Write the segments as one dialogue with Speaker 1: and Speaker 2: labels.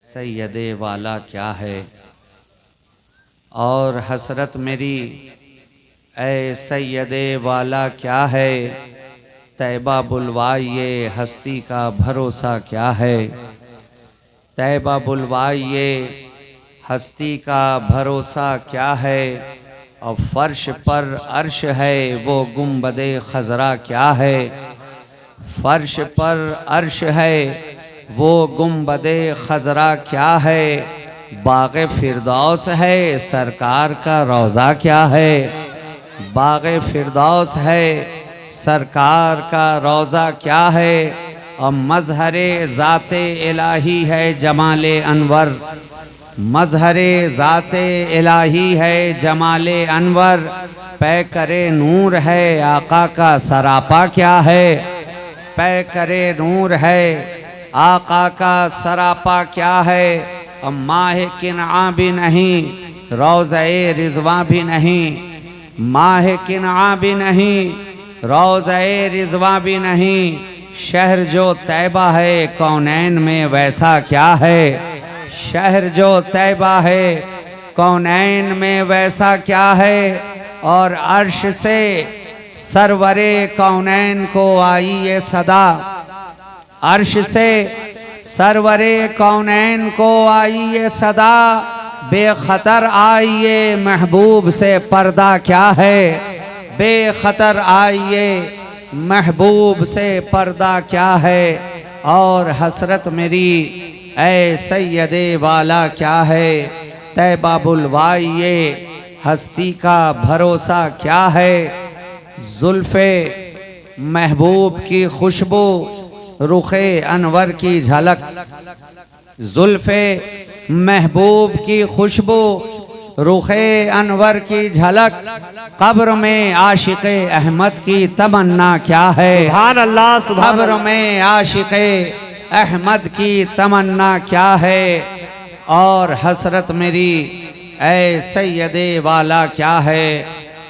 Speaker 1: सैयदे वाला क्या है। और हसरत मेरी ऐ सैयदे वाला क्या है। तैबा बुलवाइए हस्ती का भरोसा क्या है। तैबा बुलवाइए हस्ती का भरोसा क्या है। और फर्श पर अर्श है वो गुंबदे खजरा क्या है। फर्श पर अर्श है वो गुंबदे खजरा क्या है। बाग़े फिरदौस है सरकार का रोज़ा क्या है। बाग़े फिरदौस है सरकार का रोज़ा क्या है। और मज़हरे ज़ाते इलाही है जमाले अनवर। मज़हरे ज़ाते इलाही है जमाले अनवर। पै करे नूर है आका का सरापा क्या है। पै करे नूर है आका का सरापा क्या है। अब माह किनआ भी नहीं रोज़े रिज़वा भी नहीं। माह किनआ भी नहीं रोज़े रिज़वा भी नहीं। शहर जो तैबा है कौनैन में वैसा क्या है। शहर जो तैबा है कौनैन में वैसा क्या है। और अर्श से सरवरे कौनैन को आई ये सदा। अर्श से सरवरे कौनैन को आई ये सदा। बेखतर आइए महबूब से पर्दा क्या है। बेखतर आइए महबूब से पर्दा क्या है। और हसरत मेरी ऐ सैयदे वाला क्या है। तैबा बुलवाइए हस्ती का भरोसा क्या है। जुल्फ़े महबूब की खुशबू रुखे अनवर की झलक। जुल्फ़े महबूब की खुशबू रुखे अनवर की झलक। कब्र में आशिक़े अहमद की तमन्ना क्या है।
Speaker 2: सुभान अल्लाह सुभान
Speaker 1: कब्र में आशिक़े अहमद की तमन्ना क्या है। और हसरत मेरी ऐ सैयदे वाला क्या है।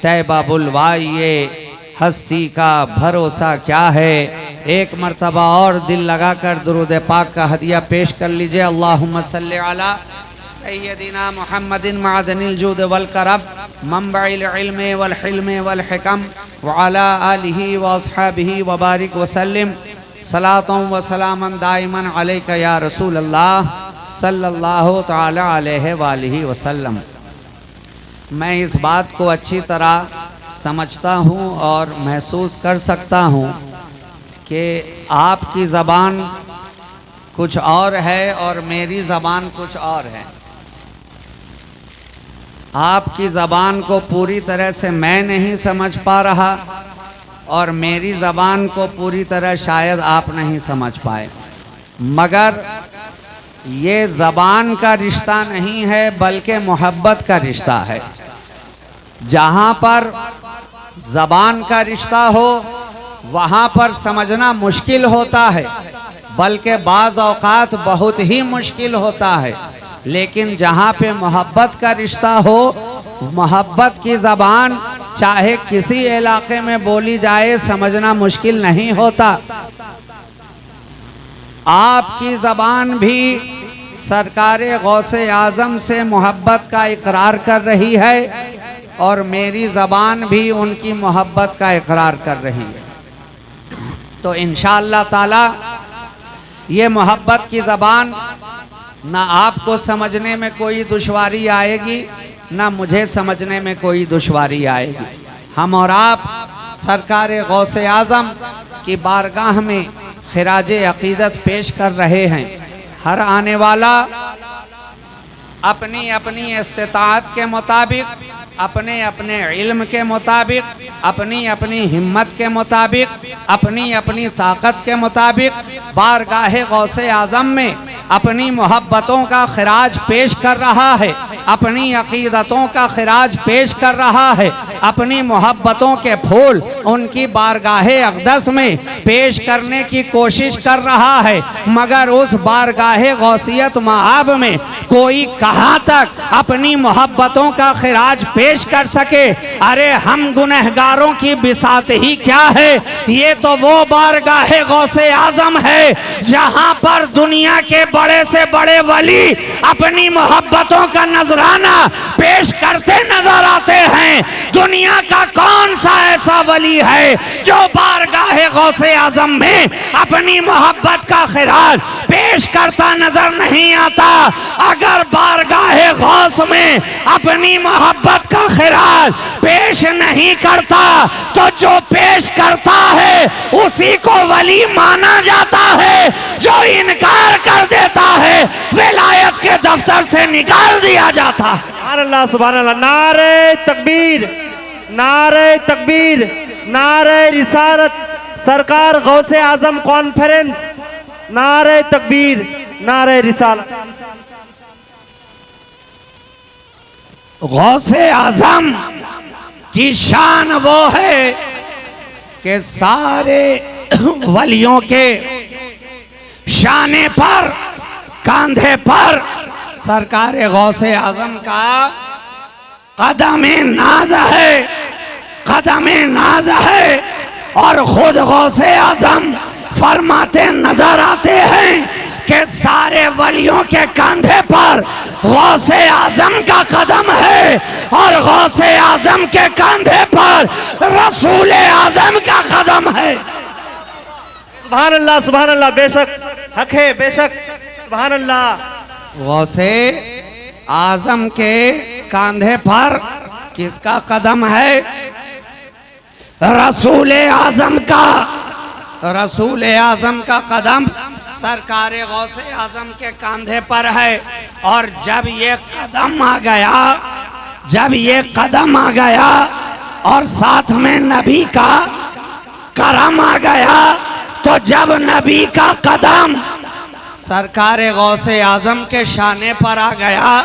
Speaker 1: तैबा बुलवाइए हस्ती का भरोसा क्या है। एक मर्तबा और दिल लगाकर दुरूद पाक का हदिया पेश कर लीजिए। अल्लाहुम्मा सल्ली अला सैयदिना मुहम्मदिन मादनिल जूद वल करम मंबइल इल्म वल हिल्म वल हिकम व अला आलिहि व अस्हाबिहि व बारिक व सल्लिम सलातों व सलामन दाइमन अलैका या रसूल अल्लाह सल्लल्लाहु तआला अलैहि वालिहि वसल्लम। मैं इस बात को अच्छी तरह समझता हूँ और महसूस कर सकता हूँ कि आपकी ज़बान कुछ और है और मेरी ज़बान कुछ और है। आपकी ज़बान को पूरी तरह से मैं नहीं समझ पा रहा और मेरी ज़बान को पूरी तरह शायद आप नहीं समझ पाए। मगर ये ज़बान का रिश्ता नहीं है बल्कि मोहब्बत का रिश्ता है। जहाँ पर ज़बान का रिश्ता हो वहाँ पर समझना मुश्किल होता है, बल्कि बाज़ औक़ात बहुत ही मुश्किल होता है। लेकिन जहाँ पे मोहब्बत का रिश्ता हो, मोहब्बत की ज़बान चाहे किसी इलाके में बोली जाए समझना मुश्किल नहीं होता। आपकी ज़बान भी सरकारे गौसे आज़म से मोहब्बत का इकरार कर रही है और मेरी ज़बान भी उनकी मोहब्बत का इकरार कर रही है। तो इंशाअल्लाह ताला ये मोहब्बत की ज़बान ना आपको समझने में कोई दुश्वारी आएगी ना मुझे समझने में कोई दुश्वारी आएगी। हम और आप सरकारे गौसे आज़म की बारगाह में खिराजे अक़ीदत पेश कर रहे हैं। हर आने वाला अपनी अपनी इस्तिताअत के मुताबिक, अपने अपने इल्म के मुताबिक, अपनी अपनी हिम्मत के मुताबिक, अपनी अपनी ताकत के मुताबिक बारगाहे गौसे आज़म में अपनी मोहब्बतों का खिराज पेश कर रहा है, अपनी अक़ीदतों का खिराज पेश कर रहा है। अपनी मोहब्बतों के फूल उनकी बारगाहे अक़दस में पेश करने की कोशिश कर रहा है, मगर उस बारगाहे गौसियत महाब में कोई कहाँ तक अपनी मोहब्बतों का खिराज पेश कर सके। अरे हम गुनहगारों की बिसात ही क्या है, ये तो वो बारगाहे गौसे आजम है जहाँ पर दुनिया के बड़े से बड़े वली अपनी मोहब्बतों का नजराना पेश करते नजर आते हैं। दुनिया का कौन सा ऐसा वली है जो बारगाहे गौसे आजम में अपनी मोहब्बत का खिराज पेश करता नजर नहीं आता। अगर बारगाहे गौस में अपनी मोहब्बत का खिराज पेश नहीं करता तो जो पेश करता है उसी को वली माना जाता है, जो इनकार कर देता है विलायत के दफ्तर से निकाल दिया जाता।
Speaker 2: सुभान अल्लाह, नारे तकबीर, नारे तकबीर, नारे रिसालत, सरकार गौसे आजम कॉन्फ्रेंस, नारे तकबीर, नारे रिसालत।
Speaker 1: गौसे आजम की शान वो है कि सारे वलियों के शाने पर, कांधे पर सरकार गौसे आजम का कदम नाज है, कदम नाज है। और खुद गौसे आजम फरमाते नजर आते हैं कि सारे वलियों के कंधे पर गौसे आजम का कदम है और गौसे आजम के कंधे पर रसूल आजम का कदम है।
Speaker 2: सुभान अल्लाह, सुभान अल्लाह, बेशक हक है, बेशक, सुभान अल्लाह।
Speaker 1: गौसे आजम के कंधे पर किसका कदम है? रसूल आजम का। रसूल आजम का कदम सरकार गौसे आजम के कंधे पर है। और जब ये कदम आ गया, जब ये कदम आ गया और साथ में नबी का करम आ गया, तो जब नबी का कदम सरकार गौसे आजम के शाने पर आ गया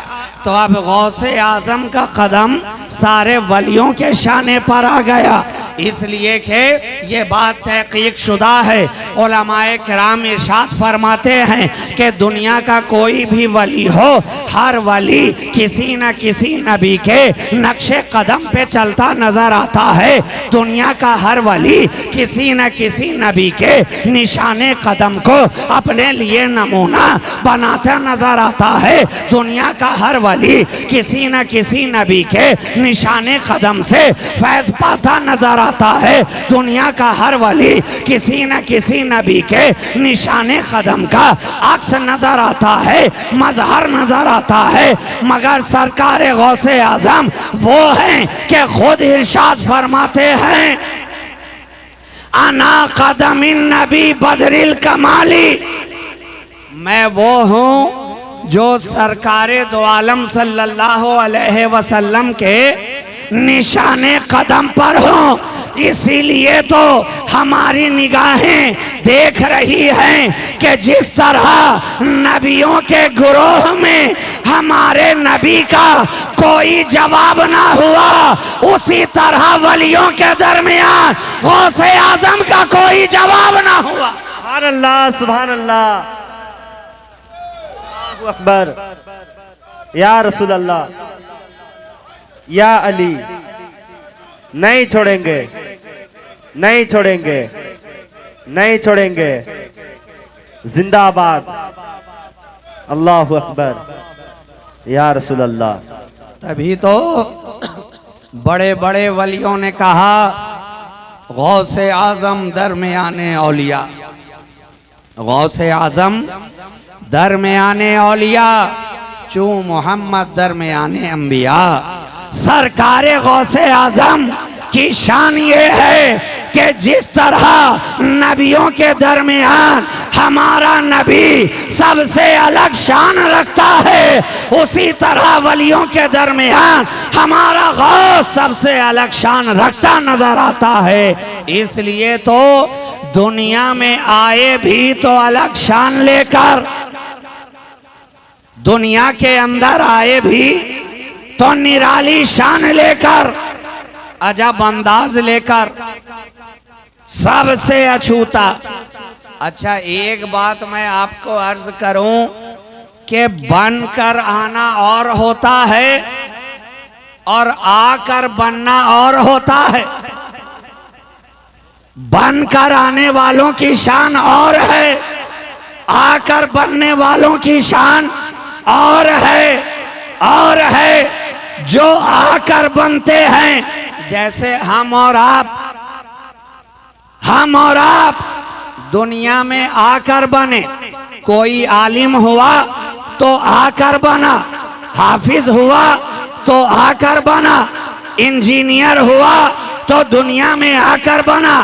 Speaker 1: तो अब गौसे आजम का कदम सारे वलियों के शाने पर आ गया। इसलिए कि ये बात तहकीक शुदा है। उलमाए किराम इरशाद फरमाते हैं कि दुनिया का कोई भी वली हो, हर वली किसी न किसी नबी के नक्शे कदम पे चलता नजर आता है। दुनिया का हर वली किसी न किसी नबी के निशाने कदम को अपने लिए नमूना बनाता नजर आता है। दुनिया का हर वली किसी न किसी नबी के निशाने कदम से फैज पाता नजर आता है। दुनिया का हर वली किसी न किसी नबी के निशाने कदम का अक्स नजर आता है, मजहर नजर आता है। मगर सरकार गौसे आजम वो हैं कि खुद इरशाद फरमाते हैं, अना कदमिन नबी बदरिल कमाली, मैं वो हूँ जो सरकारे दो आलम सल्लल्लाहु अलैहि वसल्लम के निशाने कदम पर हूँ। इसीलिए तो हमारी निगाहें देख रही हैं कि जिस तरह नबियों के गुरोह में हमारे नबी का कोई जवाब ना हुआ, उसी तरह वलियों के दरमियान गौसे आजम का कोई जवाब ना हुआ।
Speaker 2: सुभान अल्लाह, सुभान अल्लाह, अल्लाहु अकबर, या रसूल अल्लाह, या अली, नहीं छोड़ेंगे, नहीं छोड़ेंगे, नहीं छोड़ेंगे, जिंदाबाद, अल्लाहु अकबर, या रसूल अल्लाह।
Speaker 1: तभी तो बड़े बड़े वलियों ने कहा, गौसे आजम दरमियाने औलिया, गौसे आजम दरमियाने औलिया, चू मोहम्मद दरमियाने अंबिया। सरकार गौसे आजम की शान ये है कि जिस तरह नबियों के दरमियान हमारा नबी सबसे अलग शान रखता है, उसी तरह वलियों के दरमियान हमारा गौस सबसे अलग शान रखता नजर आता है। इसलिए तो दुनिया में आए भी तो अलग शान लेकर, दुनिया के अंदर आए भी तो निराली शान लेकर, अजब अंदाज लेकर सबसे अछूता। अच्छा, एक बात मैं आपको अर्ज करूं कि बनकर आना और होता है और आकर बनना और होता है। बनकर आने वालों की शान और है, आकर बनने वालों की शान और है। जो आकर बनते हैं, जैसे हम और आप दुनिया में आकर बने। कोई आलिम हुआ तो आकर बना, हाफिज हुआ तो आकर बना, इंजीनियर हुआ तो दुनिया में आकर बना,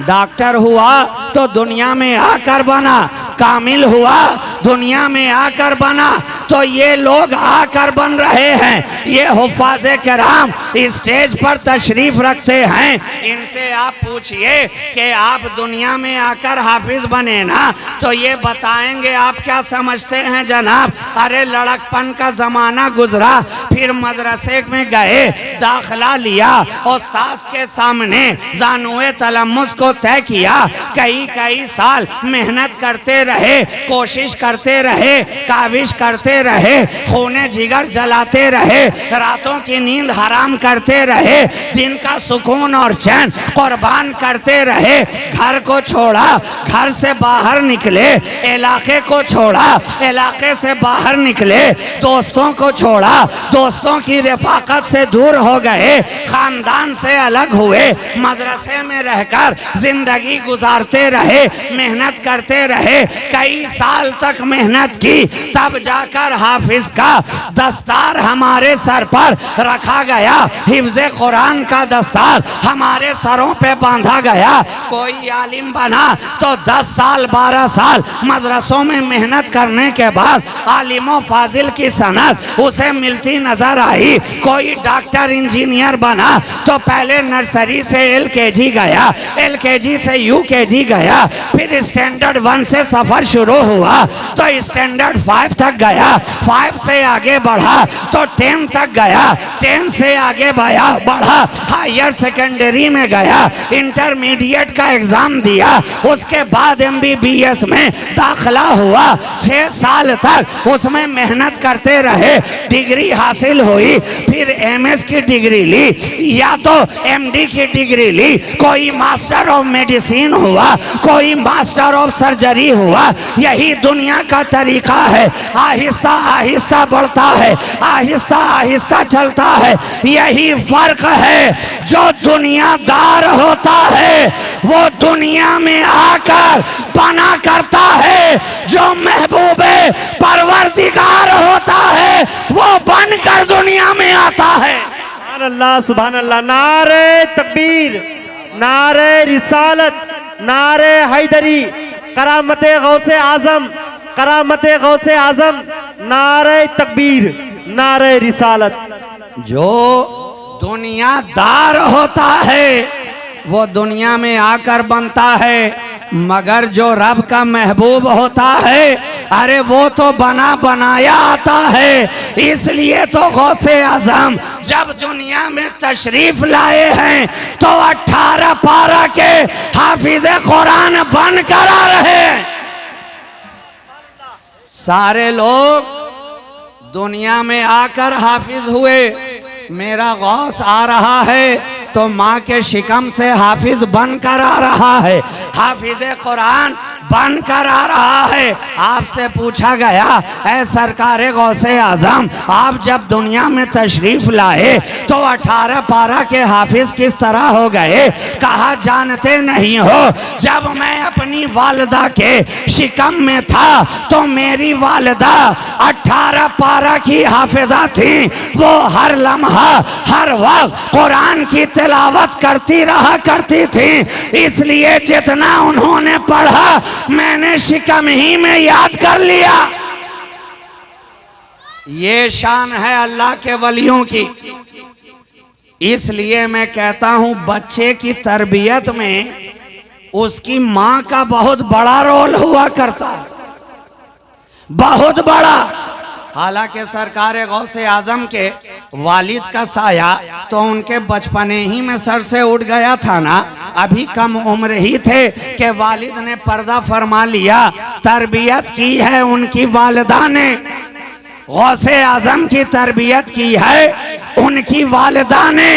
Speaker 1: डॉक्टर हुआ तो दुनिया में आकर बना, कामिल हुआ दुनिया में आकर बना। तो ये लोग आकर बन रहे हैं। ये हुफ़ाज़े किराम स्टेज पर तशरीफ रखते हैं। इनसे आप पूछिए कि आप दुनिया में आकर हाफिज बने ना, तो ये बताएंगे आप क्या समझते हैं जनाब। अरे लड़कपन का ज़माना गुजरा, फिर मदरसे में गए, दाखिला लिया, उस्ताद के सामने ज़ानुए तलम्मुस को तय किया, कई साल मेहनत करते रहे, कोशिश करते रहे, काविश करते रहे, खूने जिगर जलाते रहे, रातों की नींद हराम करते रहे, दिन का सुकून और चैन कुर्बान करते रहे। घर को छोड़ा, घर से बाहर निकले, इलाके को छोड़ा, इलाके से बाहर निकले, दोस्तों को छोड़ा, दोस्तों की रफाकत से दूर हो गए, खानदान से अलग हुए, मदरसे में रहकर जिंदगी गुजारते रहे, मेहनत करते रहे, कई साल तक मेहनत की, तब जाकर हाफिज का दस्तार हमारे सर पर रखा गया, हिफ्ज़े कुरान का दस्तार हमारे सरों पे बांधा गया। कोई आलिम बना तो 10 साल 12 साल मदरसों में मेहनत करने के बाद आलिमों फाजिल की सनद उसे मिलती नजर आई। कोई डॉक्टर इंजीनियर बना तो पहले नर्सरी से LKG गया, LKG से UKG गया, फिर स्टैंडर्ड 1 से सफर शुरू हुआ तो स्टैंडर्ड 5 तक गया, 5 से आगे बढ़ा तो 10 तक गया, 10 से आगे बढ़ा हायर सेकेंडरी में गया, इंटरमीडिएट का एग्जाम दिया, उसके बाद MBBS में दाखिला हुआ। 6 साल तक उसमें मेहनत करते रहे, डिग्री हासिल हुई, फिर MS की डिग्री ली या तो MD की डिग्री ली, कोई मास्टर ऑफ मेडिसिन हुआ, कोई मास्टर ऑफ सर्जरी हुआ। यही दुनिया का तरीका है, आहिस्ता आहिस्ता बढ़ता है, आहिस्ता आहिस्ता चलता है। यही फर्क है, जो दुनियादार होता है वो दुनिया में आकर बना करता है, जो महबूबे परवरदिगार होता है वो बनकर दुनिया में आता है।
Speaker 2: सुभान अल्लाह। नारे तकबीर, नारे रिसालत, नारे हैदरी, करामते गौसे आजम, करामते गौसे आजम, नारे तकबीर, नारे रिसालत।
Speaker 1: जो दुनियादार होता है वो दुनिया में आकर बनता है, मगर जो रब का महबूब होता है, अरे वो तो बना बनाया आता है। इसलिए तो गौसे आजम जब दुनिया में तशरीफ लाए हैं तो 18 पारा के हाफिज़े कुरान बन कर आ रहे हैं। सारे लोग दुनिया में आकर हाफिज हुए, मेरा गौस आ रहा है तो माँ के शिकम से हाफिज बनकर आ रहा है, हाफिज़े कुरान बनकर आ रहा है। आपसे पूछा गया, ऐ सरकारे गौसे आजम, आप जब दुनिया में तशरीफ लाए तो 18 पारा के हाफिज किस तरह हो गए? कहा जानते नहीं हो, जब मैं अपनी वालिदा के शिकम में था तो मेरी वालिदा 18 पारा की हाफिजा थी। वो हर लम्हा हर वक्त कुरान की तिलावत करती रहा करती थी, इसलिए जितना उन्होंने पढ़ा मैंने शिकम ही में याद कर लिया। ये शान है अल्लाह के वलियों की। इसलिए मैं कहता हूं बच्चे की तरबियत में उसकी मां का बहुत बड़ा रोल हुआ करता है, बहुत बड़ा। हालांकि सरकार गौसे आजम के वालिद का साया तो उनके बचपने ही में सर से उठ गया था ना। अभी कम उम्र ही थे कि वालिद ने पर्दा फरमा लिया। तरबियत की है उनकी वालिदा ने, गौसे आजम की तरबियत की है उनकी वालिदा ने।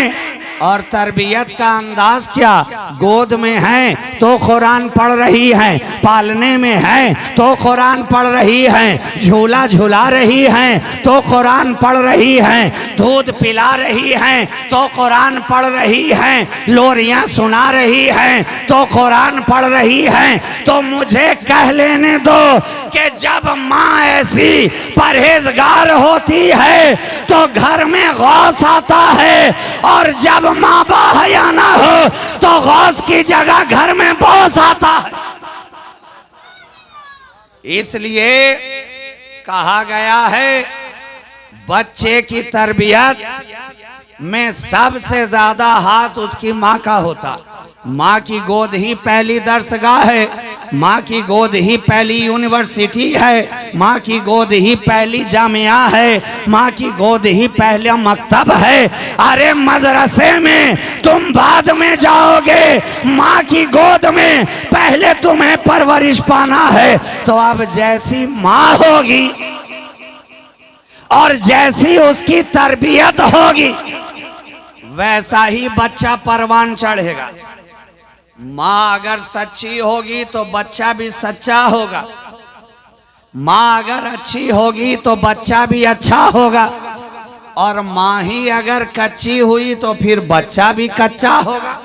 Speaker 1: और तरबियत का अंदाज क्या, गोद में है तो कुरान पढ़ रही है, पालने में है तो कुरान पढ़ रही है, झूला झुला रही है तो कुरान पढ़ रही है, दूध पिला रही है तो कुरान पढ़ रही है, लोरियां सुना रही है तो कुरान पढ़ रही है। तो मुझे कह लेने दो कि जब माँ ऐसी परहेजगार होती है तो घर में गौस आता है, और जब माँ बाहया ना हो तो गौस की जगह घर में बॉस आता है। इसलिए कहा गया है बच्चे की तरबियत में सबसे ज्यादा हाथ उसकी माँ का होता। माँ की गोद ही पहली दरसगाह है, माँ की गोद ही पहली यूनिवर्सिटी है, माँ की गोद ही पहली जामिया है, माँ की गोद ही पहला मकतब है। अरे मदरसे में तुम बाद में जाओगे, माँ की गोद में पहले तुम्हें परवरिश पाना है। तो अब जैसी माँ होगी और जैसी उसकी तरबियत होगी वैसा ही बच्चा परवान चढ़ेगा। माँ अगर सच्ची होगी तो बच्चा भी सच्चा होगा, माँ अगर अच्छी होगी तो बच्चा भी अच्छा होगा, और माँ ही अगर कच्ची हुई तो फिर बच्चा भी कच्चा होगा।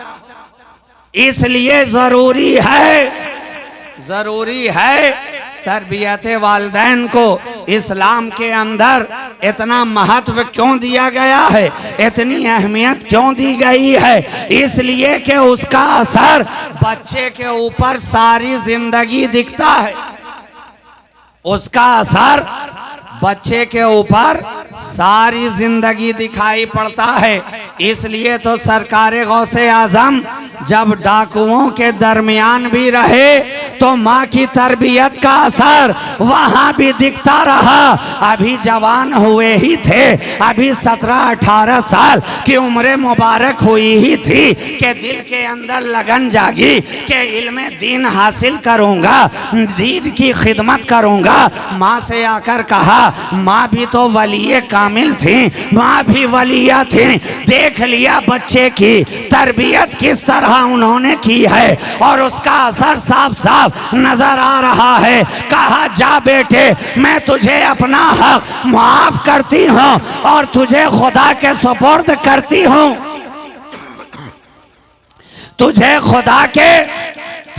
Speaker 1: इसलिए जरूरी है तरबियत वालिदैन को इस्लाम के अंदर इतना महत्व क्यों दिया गया है, इतनी अहमियत क्यों दी गई है। इसलिए कि उसका असर बच्चे के ऊपर सारी जिंदगी दिखता है, उसका असर बच्चे के ऊपर सारी जिंदगी दिखाई पड़ता है। इसलिए तो सरकार गौसे आजम जब डाकुओं के दरमियान भी रहे तो माँ की तरबियत का असर वहाँ भी दिखता रहा। अभी जवान हुए ही थे, अभी 17-18 साल की उम्र मुबारक हुई ही थी कि दिल के अंदर लगन जागी कि इल्म दीन हासिल करूँगा, दीन की खिदमत करूँगा। माँ से आकर कहा, माँ भी तो वलिये कामिल थी, माँ भी वलिया थी। देख लिया बच्चे की तरबियत किस तरह उन्होंने की है और उसका असर साफ साफ नजर आ रहा है। कहा, जा बेटे मैं तुझे अपना हक माफ करती हूँ और तुझे खुदा के सुपुर्द करती हूँ, तुझे खुदा के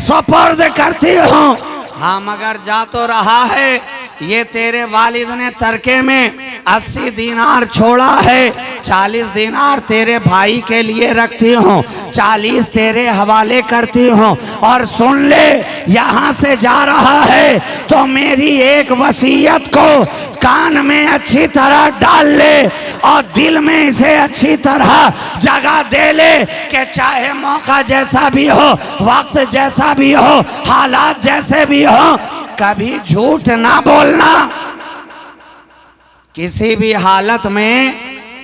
Speaker 1: सुपुर्द करती हूँ। हाँ मगर जा तो रहा है, ये तेरे वालिद ने तरके में 80 दीनार छोड़ा है, 40 दीनार तेरे भाई के लिए रखती हूँ, 40 तेरे हवाले करती हूँ। और सुन ले, यहाँ से जा रहा है तो मेरी एक वसीयत को कान में अच्छी तरह डाल ले और दिल में इसे अच्छी तरह जगह दे ले कि चाहे मौका जैसा भी हो, वक्त जैसा भी हो, हालात जैसे भी हो, कभी झूठ ना बोलना, किसी भी हालत में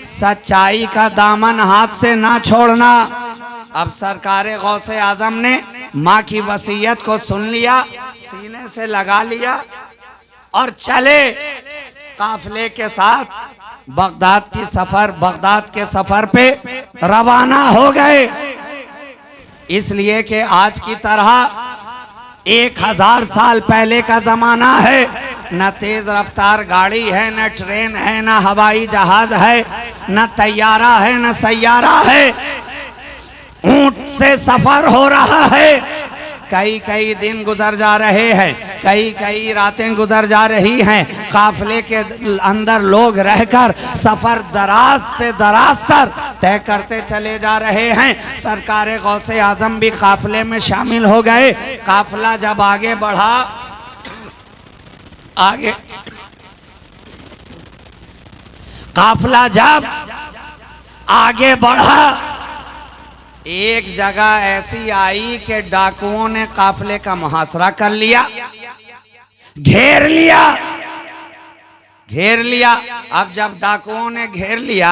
Speaker 1: सच्चाई का दामन हाथ से ना छोड़ना। अब सरकार गौसे आजम ने माँ की वसीयत को सुन लिया, सीने से लगा लिया और चले काफिले के साथ बगदाद के सफर पे रवाना हो गए। इसलिए कि आज की तरह 1000 साल पहले का जमाना है, न तेज रफ्तार गाड़ी है, न ट्रेन है, न हवाई जहाज है, न तैयारा है, न सैयारा है। ऊंट से सफर हो रहा है, कई दिन गुजर जा रहे हैं, कई रातें गुजर जा रही हैं। काफिले के अंदर लोग रहकर सफर दराज से दराज तर तय करते चले जा रहे हैं। सरकार गौसे आजम भी काफिले में शामिल हो गए। काफिला जब आगे बढ़ा, काफिला जब आगे बढ़ा, एक जगह ऐसी आई कि डाकुओं ने काफिले का मुहासरा कर लिया, घेर लिया। घेर लिया। अब जब डाकुओं ने घेर लिया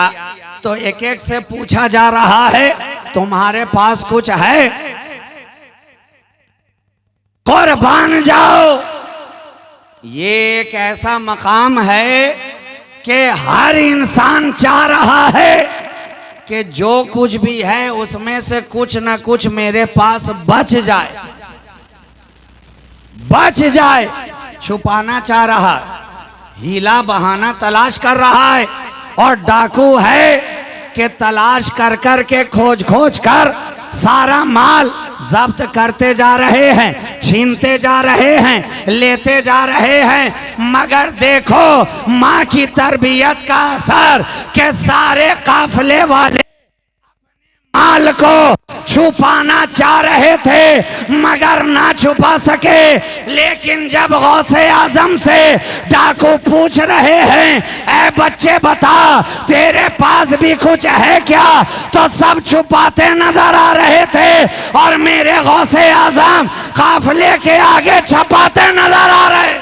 Speaker 1: तो एक एक से पूछा जा रहा है, तुम्हारे पास कुछ है? कुर्बान जाओ। ये एक ऐसा मकाम है कि हर इंसान चाह रहा है कि जो कुछ भी है उसमें से कुछ ना कुछ मेरे पास बच जाए, बच जाए। छुपाना चाह रहा, हीला बहाना तलाश कर रहा है, और डाकू है कि तलाश कर कर के खोज खोज कर सारा माल जब्त करते जा रहे हैं, छीनते जा रहे हैं, लेते जा रहे हैं। मगर देखो माँ की तरबियत का असर के सारे काफिले वाले माल को छुपाना चाह रहे थे मगर ना छुपा सके। लेकिन जब गौसे आजम से डाकू पूछ रहे हैं, ऐ बच्चे बता तेरे पास भी कुछ है क्या, तो सब छुपाते नजर आ रहे थे और मेरे गौसे आजम काफिले के आगे छपाते नजर आ रहे।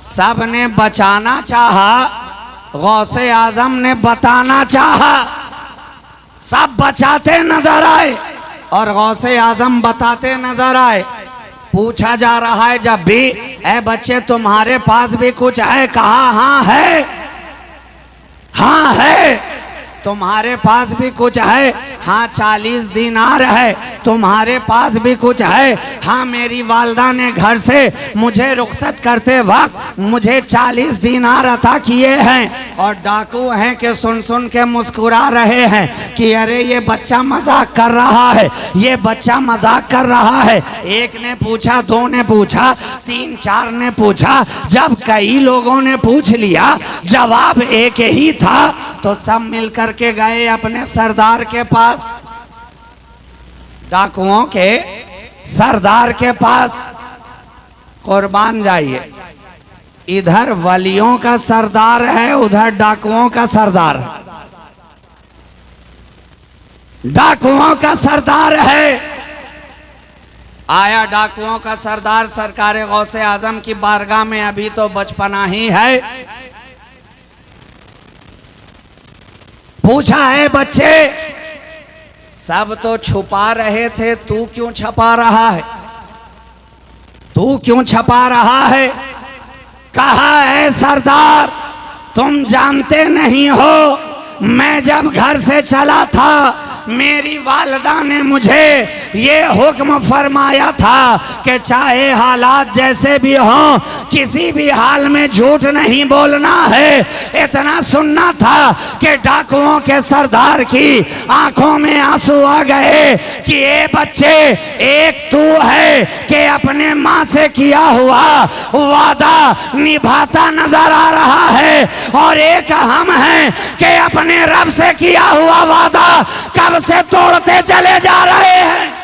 Speaker 1: सब ने बचाना चाहा, गौसे आजम ने बताना चाहा, सब बचाते नजर आए और गौसे आजम बताते नजर आए। पूछा जा रहा है जब भी, ऐ बच्चे तुम्हारे पास भी कुछ है? कहा हाँ है, हाँ है। तुम्हारे पास भी कुछ है? हाँ 40 दिनार है। तुम्हारे पास भी कुछ है? हाँ मेरी वालदा ने घर से मुझे रुखसत करते वक्त मुझे 40 दिनार अता किए हैं। और डाकू हैं कि सुन सुन के मुस्कुरा रहे हैं कि अरे ये बच्चा मजाक कर रहा है, ये बच्चा मजाक कर रहा है। एक ने पूछा, दो ने पूछा, 3 4 ने पूछा। जब कई लोगों ने पूछ लिया जवाब एक ही था तो सब मिल करके गए अपने सरदार के पास, डाकुओं के सरदार के पास। कुर्बान जाइए, इधर वलियों का सरदार है, उधर डाकुओं का सरदार है। डाकुओं का सरदार है। आया डाकुओं का सरदार सरकार गौसे आजम की बारगाह में। अभी तो बचपना ही है। पूछा है बच्चे, सब तो छुपा रहे थे, तू क्यों छपा रहा है? तू क्यों छपा रहा है? कहा है सरदार तुम जानते नहीं हो, मैं जब घर से चला था मेरी वालदा ने मुझे ये हुक्म फरमाया था कि चाहे हालात जैसे भी हों किसी भी हाल में झूठ नहीं बोलना है। इतना सुनना था कि डाकुओं के सरदार की आंखों में आंसू आ गए कि ये बच्चे, एक तू है कि अपने माँ से किया हुआ वादा निभाता नजर आ रहा है और एक हम हैं कि अपने रब से किया हुआ वादा कब से तोड़ते चले जा रहे हैं।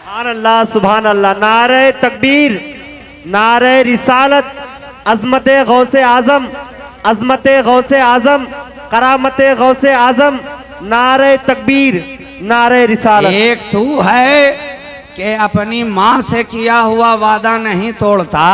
Speaker 2: सुभान अल्लाह, सुभान अल्लाह। नारे तकबीर, नारे रिसालत, अजमत गौसे आजम, अजमत गौसे आजम, करामत गौसे आजम। नारे तकबीर, नारे रिसालत।
Speaker 1: एक तू है कि अपनी माँ से किया हुआ वादा नहीं तोड़ता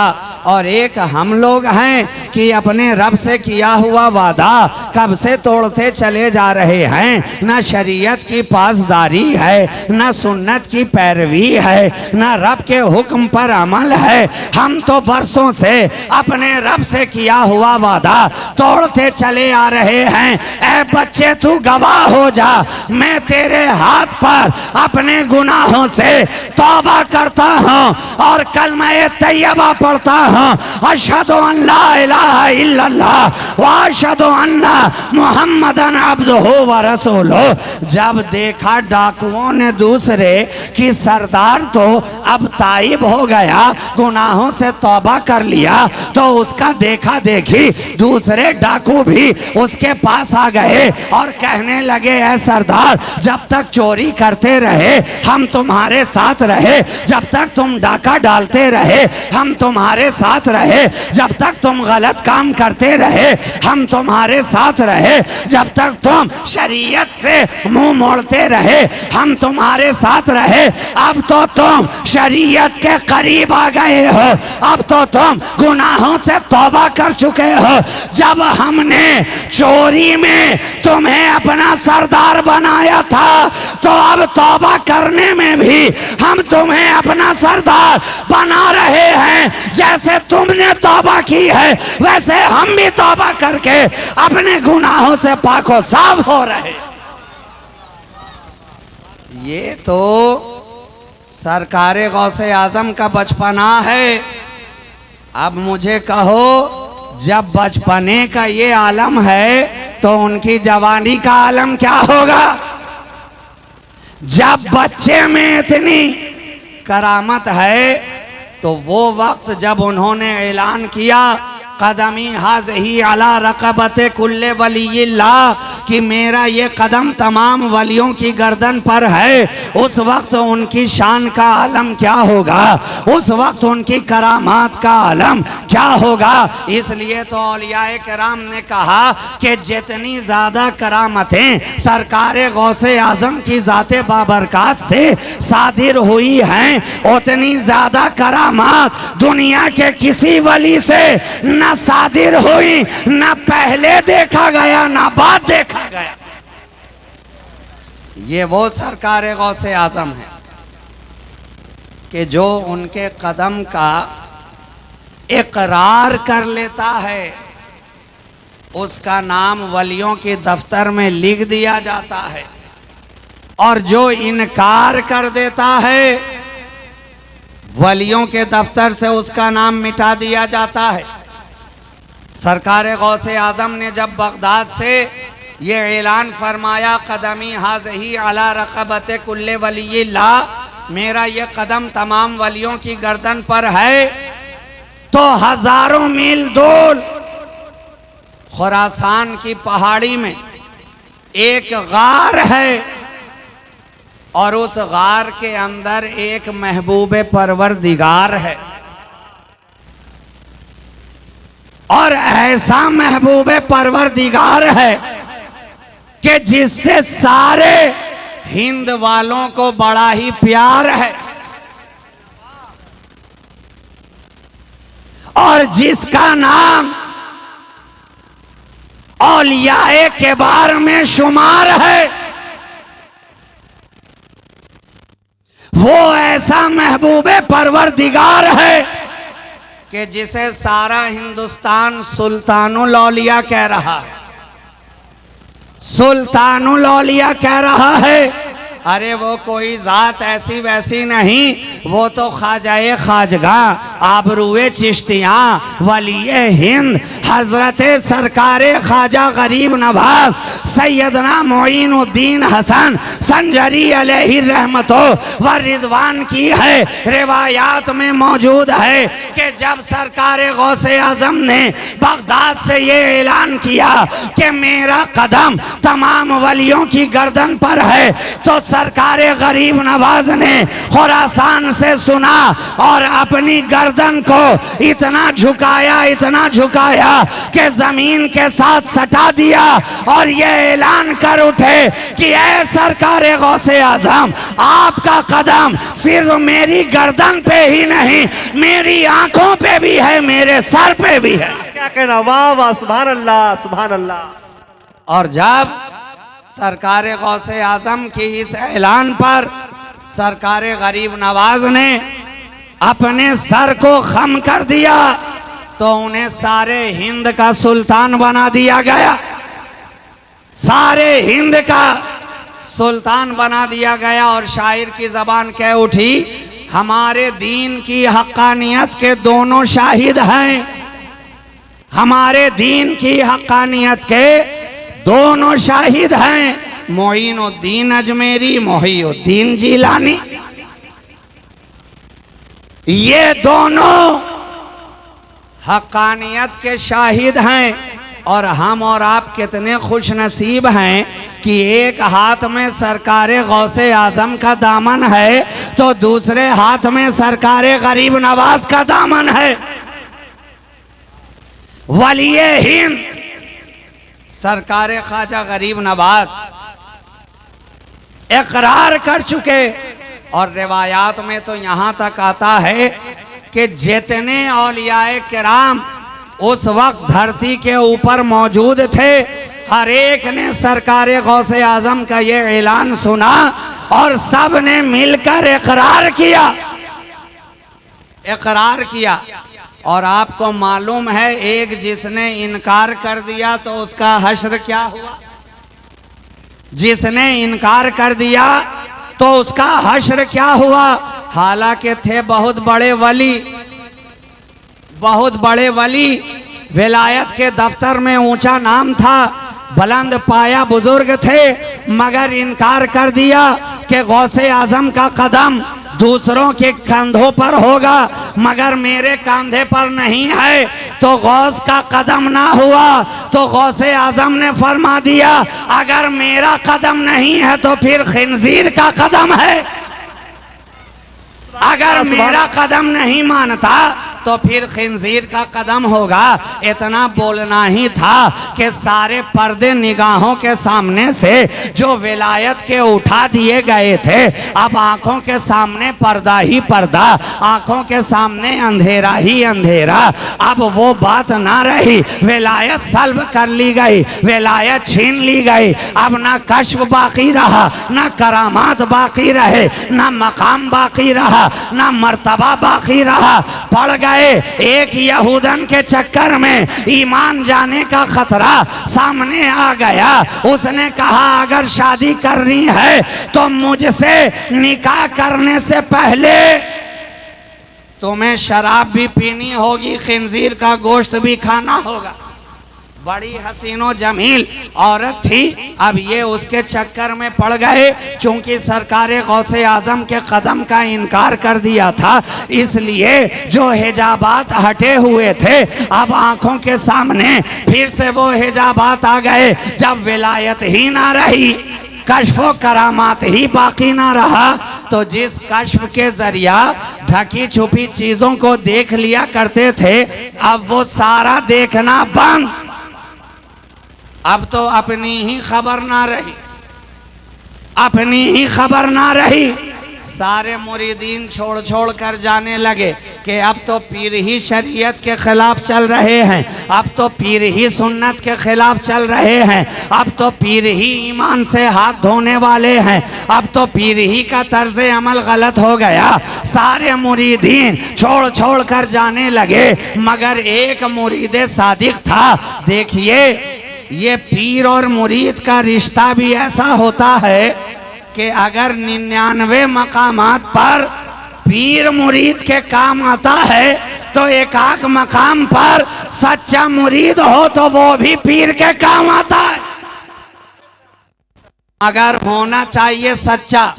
Speaker 1: और एक हम लोग हैं कि अपने रब से किया हुआ वादा कब से तोड़ते चले जा रहे हैं। न शरीयत की पासदारी है, न सुन्नत की पैरवी है, न रब के हुक्म पर अमल है। हम तो बरसों से अपने रब से किया हुआ वादा तोड़ते चले आ रहे हैं। ऐ बच्चे तू गवाह हो जा, मैं तेरे हाथ पर अपने गुनाहों से तौबा करता हूँ और कलमा तैयबा पढ़ता हूँ। अशहदु अन ला इलाहा इल्लल्लाह व अशहदु अन्ना मुहम्मदन अब्दुहु व रसूलुहु। जब देखा डाकुओं ने दूसरे कि सरदार तो अब ताइब हो गया, गुनाहों से तौबा कर लिया, तो उसका देखा देखी दूसरे डाकू भी उसके पास आ गए और कहने लगे, ऐ सरदार जब तक चोरी करते रहे हम तुम्हारे साथ रहे, जब तक तुम डाका डालते रहे हम तुम्हारे साथ रहे जब तक तुम गलत काम करते रहे, हम तुम्हारे साथ रहे जब तक तुम शरीयत से मुंह मोड़ते रहे, हम तुम्हारे साथ रहे। अब तो तुम शरीयत के करीब आ गए हो, अब तो तुम गुनाहों से तौबा कर चुके हो। जब हमने चोरी में तुम्हें अपना सरदार बनाया था, तो अब तौबा करने में भी हम तुम्हें अपना सरदार बना रहे हैं। जैसे तुमने तौबा की है, वैसे हम भी तौबा करके अपने गुनाहों से पाको साफ हो रहे। ये तो सरकारे गौसे आजम का बचपना है। अब मुझे कहो, जब बचपने का ये आलम है तो उनकी जवानी का आलम क्या होगा? जब बच्चे में इतनी करामत है, तो वो वक्त जब उन्होंने ऐलान किया कदमी हाज़ही अला रक़बते कुल्ले वलीयिल्लाह, कि मेरा ये कदम तमाम वलियों की गर्दन पर है, उस वक्त उनकी शान का आलम क्या होगा, उस वक्त उनकी करामात का आलम क्या होगा। इसलिए तो औलियाए किराम ने कहा कि जितनी ज़्यादा करामतें सरकारे गौसे आज़म की ज़ाते बाबरकात से सादिर हुई हैं, उतनी ज़्यादा करामात दुनिया के किसी वली से न सादिर हुई, न पहले देखा गया न बाद देखा गया। ये वो सरकारे गौसे आजम है कि जो उनके कदम का इकरार कर लेता है, उसका नाम वलियों के दफ्तर में लिख दिया जाता है, और जो इनकार कर देता है, वलियों के दफ्तर से उसका नाम मिटा दिया जाता है। सरकारे गौसे आज़म ने जब बगदाद से ये ऐलान फरमाया कदमी हाज़ही अला रक़बते कुल्ले वलीयिल्लाह, मेरा ये कदम तमाम वलियों की गर्दन पर है, तो हजारों मील दूर खुरासान की पहाड़ी में एक गार है, और उस गार के अंदर एक महबूबे परवरदिगार है, और ऐसा महबूबे परवरदिगार है कि जिससे सारे हिंद वालों को बड़ा ही प्यार है, और जिसका नाम औलियाए किबार में शुमार है। वो ऐसा महबूबे परवरदिगार है कि जिसे सारा हिंदुस्तान सुल्तानुल औलिया कह रहा है, सुल्तानुल औलिया कह रहा है। अरे वो कोई जात ऐसी वैसी नहीं, वो तो ख्वाजाए खाजगा आबरूए चिश्तियाँ वलीए हिंद हजरत सरकारे ख्वाजा गरीब नवाज सैयदना मोइनुद्दीन हसन संजरी अलैहि रहमतो व रिजवान की है। रिवायात में मौजूद है कि जब सरकारे गौसे आजम ने बगदाद से ये ऐलान किया कि मेरा कदम तमाम वलियों की गर्दन पर है, तो सरकारे गरीब नवाज ने खुरासान से सुना और अपनी गर्दन को इतना झुकाया कि जमीन के साथ सटा दिया, और ये ऐलान कर उठे कि ऐ सरकारे गौसे आजम, आपका कदम सिर्फ मेरी गर्दन पे ही नहीं, मेरी आंखों पे भी है, मेरे सर पे भी है।
Speaker 2: क्या कहना, वाह वाह, सुभान अल्लाह सुभान अल्लाह।
Speaker 1: और जब सरकारे गौसे आजम की इस ऐलान पर सरकारे गरीब नवाज ने अपने सर को खम कर दिया, तो उन्हें सारे हिंद का सुल्तान बना दिया गया, सारे हिंद का सुल्तान बना दिया गया। और शायर की जबान कह उठी, हमारे दीन की हक्कानियत के दोनों शाहिद हैं, हमारे दीन की हक्कानियत के दोनों शाहिद हैं, मोइनुद्दीन अजमेरी, मोहिउद्दीन जिलानी। ये दोनों हक्कानियत के शाहिद हैं। और हम और आप कितने खुश नसीब हैं कि एक हाथ में सरकारे गौसे आजम का दामन है, तो दूसरे हाथ में सरकारे गरीब नवाज का दामन है। वलिये हिंद सरकार ख्वाजा गरीब नवाज इकरार कर चुके। और रिवायात में तो यहाँ तक आता है कि जितने औलियाए किराम उस वक्त धरती के ऊपर मौजूद थे, हर एक ने सरकार गौसे आजम का ये ऐलान सुना और सब ने मिलकर इकरार किया। और आपको मालूम है, एक जिसने इनकार कर दिया तो उसका हश्र क्या हुआ? जिसने इनकार कर दिया तो उसका हश्र क्या हुआ? हालांकि थे बहुत बड़े वली, विलायत के दफ्तर में ऊंचा नाम था, बुलंद पाया बुजुर्ग थे, मगर इनकार कर दिया कि गौसे आजम का कदम दूसरों के कंधों पर होगा मगर मेरे कंधे पर नहीं है। तो गौस का कदम ना हुआ तो गौसे आजम ने फरमा दिया, अगर मेरा कदम नहीं है तो फिर खिंजीर का कदम है। अगर मेरा कदम नहीं मानता तो फिर खिंजीर का कदम होगा। इतना बोलना ही था कि सारे पर्दे निगाहों के सामने से जो विलायत के उठा दिए गए थे, अब आंखों के सामने पर्दा ही पर्दा, आंखों के सामने अंधेरा ही अंधेरा। अब वो बात ना रही, विलायत सल्ब कर ली गई, विलायत छीन ली गई। अब ना कश्फ बाकी रहा, ना करामात बाकी रहे, ना मकाम बाकी रहा, ना मर्तबा बाकी रहा। पड़ गए एक यहूदन के चक्कर में ईमान जाने का खतरा सामने आ गया। उसने कहा, अगर शादी करनी है तो मुझसे निकाह करने से पहले तुम्हें शराब भी पीनी होगी, खिंजीर का गोश्त भी खाना होगा। बड़ी हसीनो जमील औरत थी। अब ये उसके चक्कर में पड़ गए। चूंकि सरकार गौसे आजम के कदम का इनकार कर दिया था, इसलिए जो हिजाबात हटे हुए थे, अब आंखों के सामने फिर से वो हिजाबात आ गए। जब विलायत ही ना रही, कश्फ करामात ही बाकी ना रहा, तो जिस कश्फ के जरिया ढकी छुपी चीजों को देख लिया करते थे, अब वो सारा देखना बंद। अब तो अपनी ही खबर ना रही। सारे मुरीदीन छोड़ छोड़ कर जाने लगे कि अब तो पीर ही शरीयत के खिलाफ चल रहे हैं, अब तो पीर ही सुन्नत के खिलाफ चल रहे हैं, अब तो पीर ही ईमान से हाथ धोने वाले हैं, अब तो पीर ही का तर्ज अमल गलत हो गया। सारे मुरीदीन छोड़ छोड़ कर जाने लगे, मगर एक मुरीद सादिक था। देखिए, ये पीर और मुरीद का रिश्ता भी ऐसा होता है कि अगर 99 मकामात पर पीर मुरीद के काम आता है, तो एक आख मकाम पर सच्चा मुरीद हो तो वो भी पीर के काम आता है। अगर होना चाहिए सच्चा,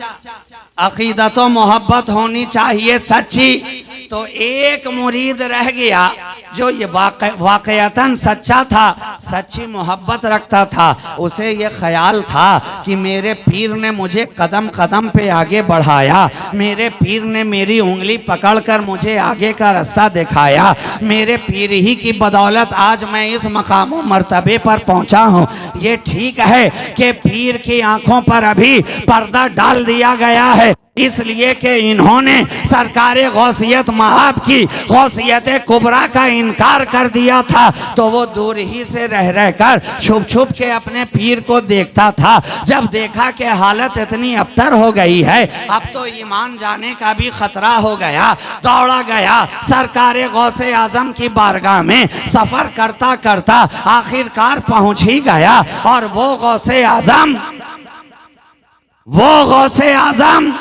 Speaker 1: अकीदत व मोहब्बत होनी चाहिए सच्ची, तो एक मुरीद रह गया जो ये वाकयातन सच्चा था, सच्ची मोहब्बत रखता था। उसे ये ख्याल था कि मेरे पीर ने मुझे कदम कदम पे आगे बढ़ाया, मेरे पीर ने मेरी उंगली पकड़कर मुझे आगे का रास्ता दिखाया, मेरे पीर ही की बदौलत आज मैं इस मकाम मर्तबे पर पहुंचा हूं। ये ठीक है कि पीर की आंखों पर अभी पर्दा डाल दिया गया है, इसलिए कि इन्होंने सरकार गौसियत महाब की गौसियत कुबरा का इनकार कर दिया था। तो वो दूर ही से रह कर छुप छुप के अपने पीर को देखता था। जब देखा कि हालत इतनी अबतर हो गई है, अब तो ईमान जाने का भी खतरा हो गया, दौड़ा गया सरकार गौसे आजम की बारगाह में। सफर करता करता आखिरकार पहुंच ही गया। और वो गौसे आजम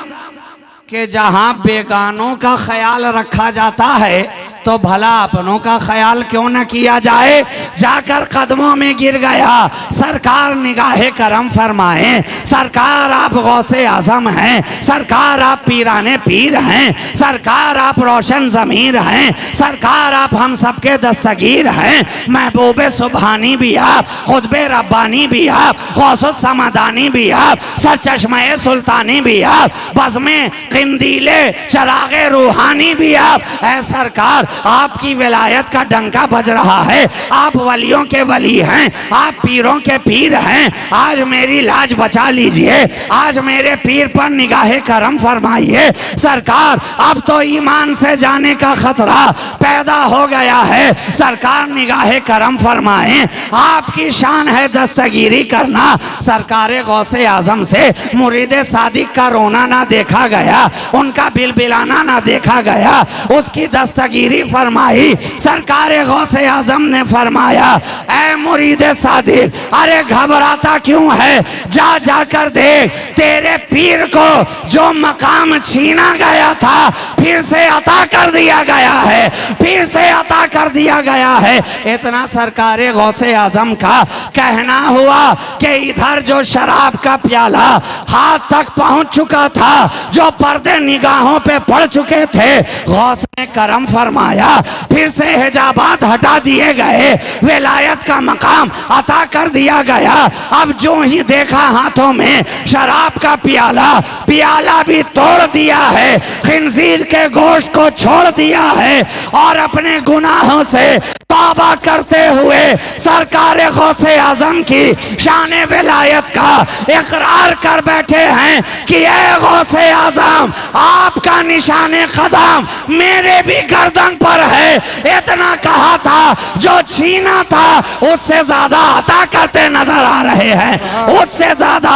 Speaker 1: कि जहां बेगानों का ख्याल रखा जाता है, तो भला अपनों का ख्याल क्यों न किया जाए। जाकर कदमों में गिर गया। सरकार निगाहे करम फरमाए, सरकार आप गौसे आजम हैं, सरकार आप पीराने पीर हैं, सरकार आप रोशन ज़मीर हैं, सरकार आप हम सबके दस्तगीर हैं। महबूब सुबहानी भी आप, खुतबे रब्बानी भी आप, गौसुल समदानी भी आप, सरचश्मे सुल्तानी भी आप, बज़्मे क़िंदीले चरागे रूहानी भी आप। ऐ सरकार आपकी विलायत का डंका बज रहा है। आप वलियों के वली हैं, आप पीरों के पीर हैं। आज मेरी लाज बचा लीजिए, आज मेरे पीर पर निगाहे करम फरमाइए। सरकार अब तो ईमान से जाने का खतरा पैदा हो गया है। सरकार निगाहे करम फरमाएं, आपकी शान है दस्तगीरी करना। सरकार गौसे आजम से मुरीदे सादिक का रोना ना देखा गया, उनका बिलबिलाना ना देखा गया, उसकी दस्तगीरी फरमाई। सरकार गौसे आजम ने फरमाया, ऐ मुरीदे सादिक, अरे घबराता क्यों है, जा जाकर देख तेरे पीर को जो मकाम छीना गया था फिर से अता कर दिया गया है, फिर से अता कर दिया गया है। इतना सरकार गौसे आजम का कहना हुआ कि इधर जो शराब का प्याला हाथ तक पहुंच चुका था, जो पर्दे निगाहों पे पड़ चुके थे, गौस ने करम फरमाया, फिर से हिजाबात हटा दिए गए, विलायत का मकाम अता कर दिया गया। अब जो ही देखा हाथों में शराब का प्याला, प्याला भी तोड़ दिया है, खिंजीर के गोश्त को छोड़ दिया है और अपने गुनाहों से तौबा करते हुए सरकार गौसे आजम की शान विलायत का इकरार कर बैठे हैं कि ए गौसे आजम, आपका निशाने कदम मेरे भी गर्दन पर है। इतना कहा था, जो छीना था उससे ज्यादा अता करते नजर आ रहे हैं, उससे ज्यादा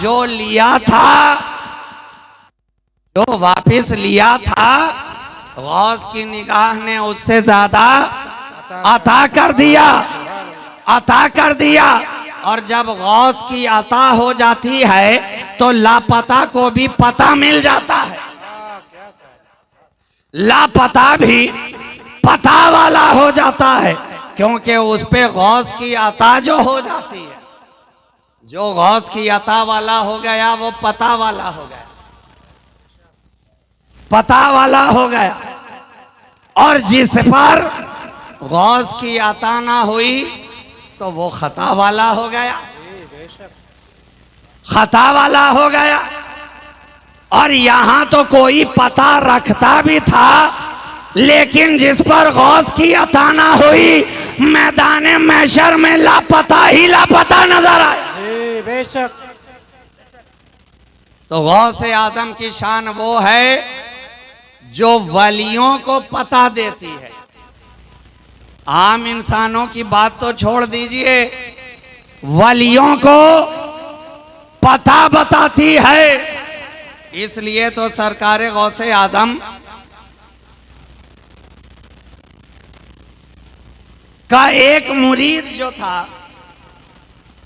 Speaker 1: जो लिया था, जो वापिस लिया था, गौस की निगाह ने उससे ज्यादा अता कर दिया, अता कर दिया। और जब गौस की अता हो जाती है तो लापता को भी पता मिल जाता है, लापता भी पता वाला हो जाता है, क्योंकि उस पे गौस की अता जो हो जाती है, जो गौस की अता वाला हो गया वो पता वाला हो गया, पता वाला हो गया। और जिस पर गौस की अता ना हुई तो वो खता वाला हो गया, खता वाला हो गया। और यहां तो कोई पता रखता भी था, लेकिन जिस पर गौस की अता ना हुई, मैदान महशर में लापता ही लापता नजर आया।
Speaker 2: बेशक।
Speaker 1: तो गौसे आजम की शान वो है जो वलियों को पता देती है। आम इंसानों की बात तो छोड़ दीजिए, वलियों को पता बताती है। इसलिए तो सरकार गौसे आजम का एक मुरीद जो था,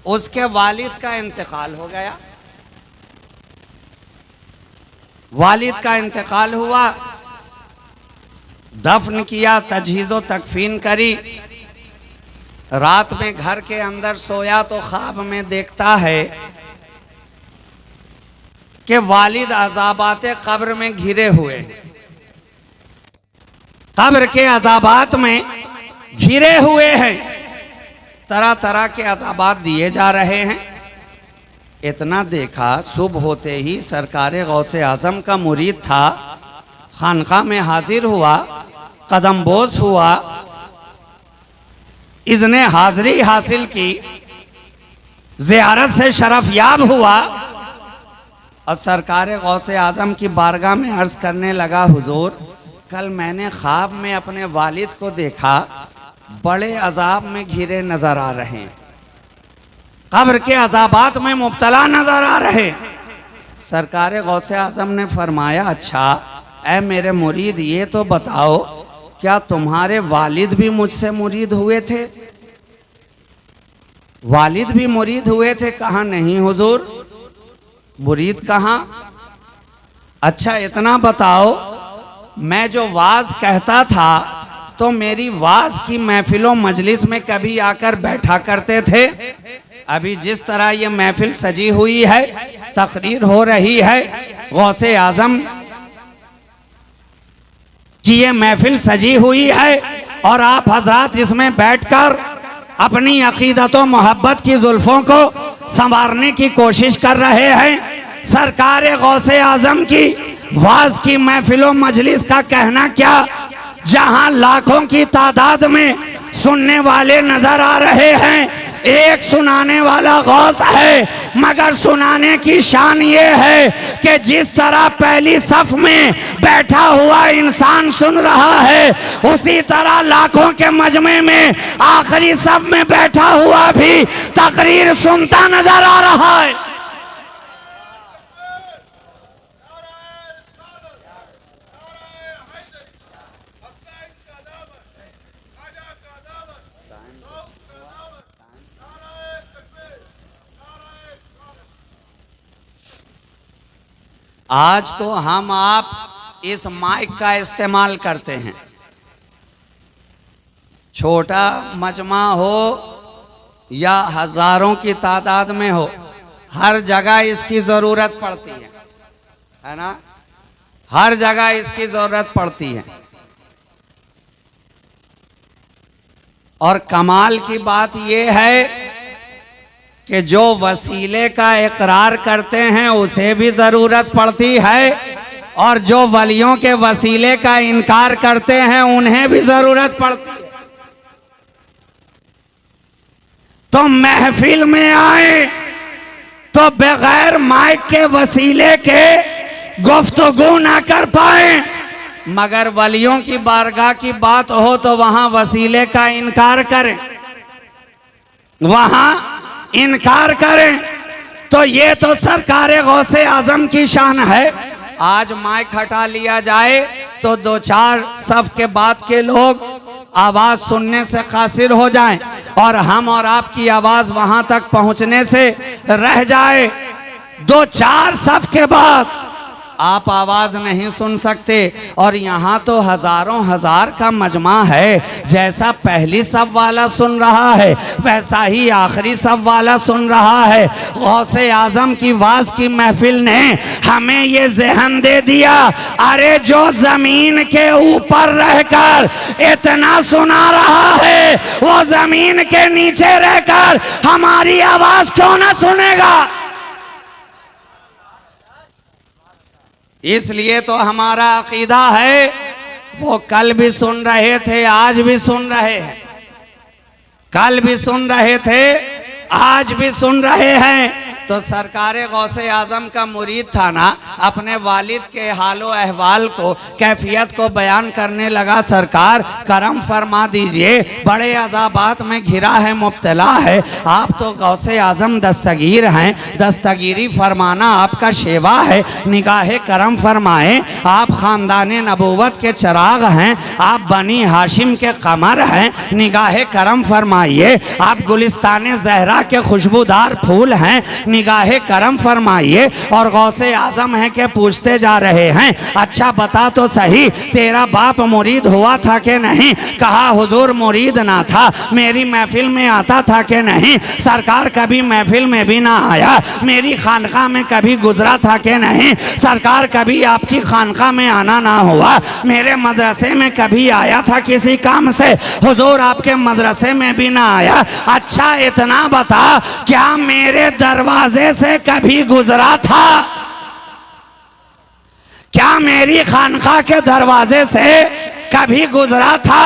Speaker 1: उसके वालिद का इंतकाल हो गया। वालिद का इंतकाल हुआ, दफन किया, तजहीज़ो तकफीन करी। रात में घर के अंदर सोया तो ख्वाब में देखता है कि वालिद अज़ाबात कब्र में घिरे हुए, कब्र के अज़ाबात में घिरे हुए हैं, तरह तरह के अज़ाबात दिए जा रहे हैं। इतना देखा, सुबह होते ही सरकार गौसे आजम का मुरीद था, खानका में हाजिर हुआ, कदमबोस हुआ, इज़्ने हाजिरी हासिल की, ज़ियारत से शरफ याब हुआ और सरकार गौसे आजम की बारगाह में अर्ज करने लगा, हुजूर, कल मैंने ख्वाब में अपने वालिद को देखा, बड़े अजाब में घिरे नजर आ रहे हैं, कब्र के अजाबात में मुब्तला नजर आ रहे। सरकार गौसे आजम ने फरमाया, अच्छा ऐ मेरे मुरीद, ये तो बताओ, क्या तुम्हारे वालिद भी मुझसे मुरीद हुए थे? वालिद भी मुरीद हुए थे? कहा नहीं हुजूर, मुरीद कहाँ? अच्छा इतना बताओ, मैं जो वाज कहता था तो मेरी वाज की महफिलों मजलिस में कभी आकर बैठा करते थे? अभी जिस तरह ये महफिल सजी हुई है, तकरीर हो रही है, गौसे आजम कि ये महफिल सजी हुई है और आप हजरात इसमें बैठकर अपनी अकीदत व मोहब्बत की जुल्फों को संवारने की कोशिश कर रहे हैं। सरकार गौसे आजम की वाज की महफिलों मजलिस का कहना क्या, जहां लाखों की तादाद में सुनने वाले नजर आ रहे हैं, एक सुनाने वाला गौस है, मगर सुनाने की शान ये है कि जिस तरह पहली सफ में बैठा हुआ इंसान सुन रहा है, उसी तरह लाखों के मजमे में आखिरी सफ में बैठा हुआ भी तकरीर सुनता नजर आ रहा है। आज तो हम आप इस माइक का इस्तेमाल करते हैं, छोटा मजमा हो या हजारों की तादाद में हो, हर जगह इसकी ज़रूरत पड़ती है ना, हर जगह इसकी ज़रूरत पड़ती है। और कमाल की बात यह है कि जो वसीले का इकरार करते हैं उसे भी ज़रूरत पड़ती है, और जो वलियों के वसीले का इनकार करते हैं उन्हें भी ज़रूरत पड़ती है। तो महफिल में आए तो बगैर माइक के वसीले के गुफ्तगू ना कर पाए, मगर वलियों की बारगाह की बात हो तो वहां वसीले का इनकार करें, वहां इनकार करें। तो ये तो सरकारे गौसे आजम की शान है। आज माइक हटा लिया जाए तो दो चार सफ के बाद के लोग आवाज सुनने से कासिर हो जाएं, और हम और आपकी आवाज वहां तक पहुंचने से रह जाए। दो चार सफ के बाद आप आवाज नहीं सुन सकते, और यहाँ तो हजारों हजार का मजमा है। जैसा पहली सफ वाला सुन रहा है वैसा ही आखिरी सफ वाला सुन रहा है। गौसे आजम की वाज की महफिल ने हमें ये ज़हन दे दिया, अरे जो जमीन के ऊपर रहकर इतना सुना रहा है, वो जमीन के नीचे रहकर हमारी आवाज क्यों ना सुनेगा। इसलिए तो हमारा अकीदा है, वो कल भी सुन रहे थे, आज भी सुन रहे हैं, कल भी सुन रहे थे, आज भी सुन रहे हैं। तो सरकारे गौसे आजम का मुरीद था ना, अपने वालिद के हालो अहवाल को, कैफियत को बयान करने लगा, सरकार करम फरमा दीजिए, बड़े अज़ाबात में घिरा है, मुब्तला है। आप तो गौसे आजम दस्तगीर हैं, दस्तगीरी फरमाना आपका शेवा है, निगाहे करम फरमाए। आप ख़ानदाने नबूवत के चिराग हैं, आप बनी हाशिम के कमर हैं, निगाहे करम फरमाइए। आप गुलिस्तान ज़हरा के खुशबूदार फूल हैं, निगाहे करम फरमाइए। और गौसे आजम है कि पूछते जा रहे हैं, अच्छा बता तो सही, तेरा बाप मुरीद हुआ था कि नहीं? कहा हुजूर मुरीद ना था, मेरी महफिल में आता था कि नहीं? सरकार कभी महफिल में भी ना आया, मेरी खानका में कभी गुजरा था कि नहीं? सरकार कभी आपकी खानका में आना ना हुआ, मेरे मदरसे में कभी आया था किसी काम से? हुजूर आपके मदरसे में भी ना आया। अच्छा इतना बता, क्या मेरे दरवाजे से कभी गुजरा था? क्या मेरी खानका के दरवाजे से कभी गुजरा था?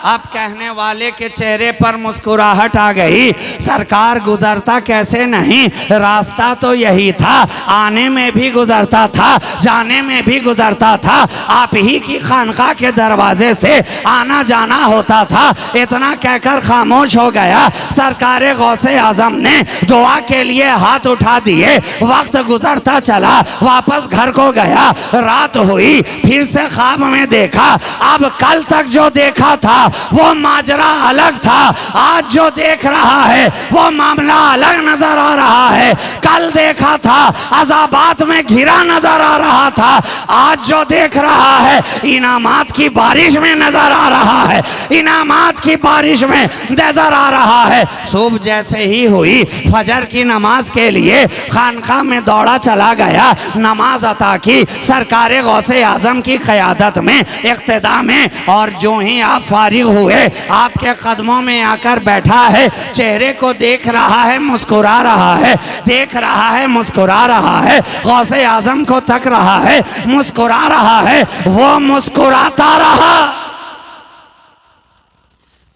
Speaker 1: अब कहने वाले के चेहरे पर मुस्कुराहट आ गई, सरकार गुजरता कैसे नहीं, रास्ता तो यही था, आने में भी गुजरता था, जाने में भी गुजरता था, आप ही की खानका के दरवाजे से आना जाना होता था। इतना कहकर खामोश हो गया। सरकार गौसे आजम ने दुआ के लिए हाथ उठा दिए, वक्त गुजरता चला, वापस घर को गया। रात हुई, फिर से ख्वाब में देखा, अब कल तक जो देखा था वो माजरा अलग था, आज जो देख रहा है वो मामला अलग नजर आ रहा है। कल देखा था अजाबात में घिरा नजर आ रहा था, आज जो देख रहा है इनामात की बारिश में नजर आ रहा है, इनामात की बारिश में नजर आ रहा है। सुबह जैसे ही हुई, फजर की नमाज के लिए खानका में दौड़ा चला गया, नमाज अता की सरकार गौसे आजम की क़यादत में, इक़्तिदा में। और जो ही आप फारिग हुए, आपके कदमों में आकर बैठा है, चेहरे को देख रहा है, मुस्कुरा रहा है, देख रहा है, मुस्कुरा रहा है, गौसे आजम को तक रहा है, मुस्कुरा रहा है, वो मुस्कुराता रहा।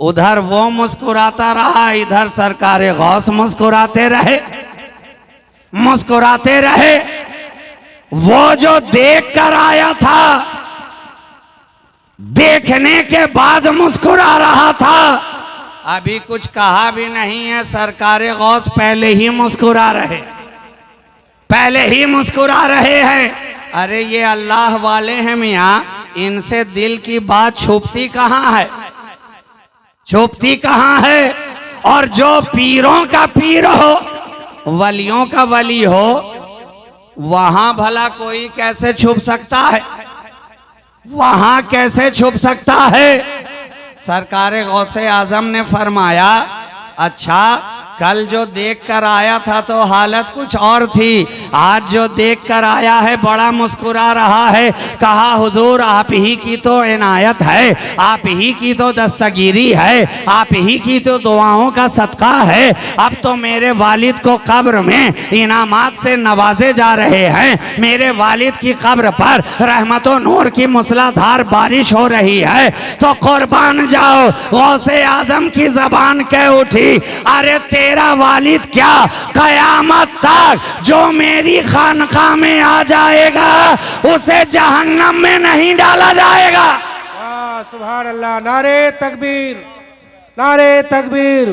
Speaker 1: उधर वो मुस्कुराता रहा, इधर सरकारे गौस मुस्कुराते रहे, मुस्कुराते रहे। वो जो देख कर आया था, देखने के बाद मुस्कुरा रहा था, अभी कुछ कहा भी नहीं है, सरकारे गौस पहले ही मुस्कुरा रहे, पहले ही मुस्कुरा रहे हैं। अरे ये अल्लाह वाले हैं मियाँ, इनसे दिल की बात छुपती कहाँ है, छुपती कहाँ है। और जो पीरों का पीर हो, वलियों का वली हो, वहां भला कोई कैसे छुप सकता है, वहां कैसे छुप सकता है। सरकारे गौसे आजम ने फरमाया, अच्छा कल जो देख कर आया था तो हालत कुछ और थी, आज जो देख कर आया है बड़ा मुस्कुरा रहा है। कहा हुजूर आप ही की तो इनायत है, आप ही की तो दस्तगीरी है, आप ही की तो दुआओं का सदका है। अब तो मेरे वालिद को कब्र में इनामात से नवाजे जा रहे हैं, मेरे वालिद की कब्र पर रहमतो नूर की मूसलाधार बारिश हो रही है। तो कुर्बान जाओ, गौसे आजम की जबान कह उठी, अरे तेरा वालिद क्या कयामत तक जो मेरी खानका में आ जाएगा उसे जहन्नम में नहीं डाला जाएगा।
Speaker 3: सुभान अल्लाह। नारे तकबीर, नारे तकबीर,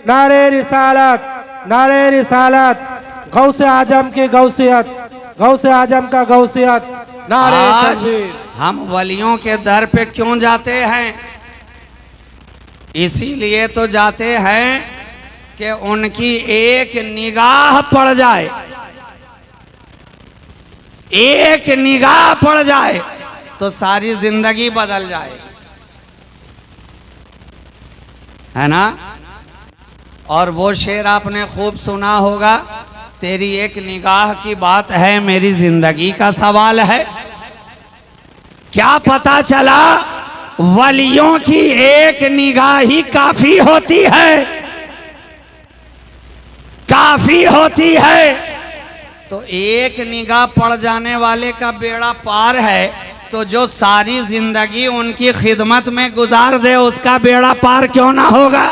Speaker 3: नारे रिसालत, नारे रिसालत। गौसे आजम की गौसियत, गौसे आजम का गौसियत। नारे तकबीर।
Speaker 1: हम वलियों के दर पे क्यों जाते हैं? इसीलिए तो जाते हैं कि उनकी एक निगाह पड़ जाए, एक निगाह पड़ जाए तो सारी जिंदगी बदल जाए, है ना। और वो शेर आपने खूब सुना होगा, तेरी एक निगाह की बात है, मेरी जिंदगी का सवाल है। क्या पता चला वलियों की एक निगाह ही काफी होती है, काफी होती है। तो एक निगाह पड़ जाने वाले का बेड़ा पार है, तो जो सारी जिंदगी उनकी खिदमत में गुजार दे उसका बेड़ा पार क्यों ना होगा।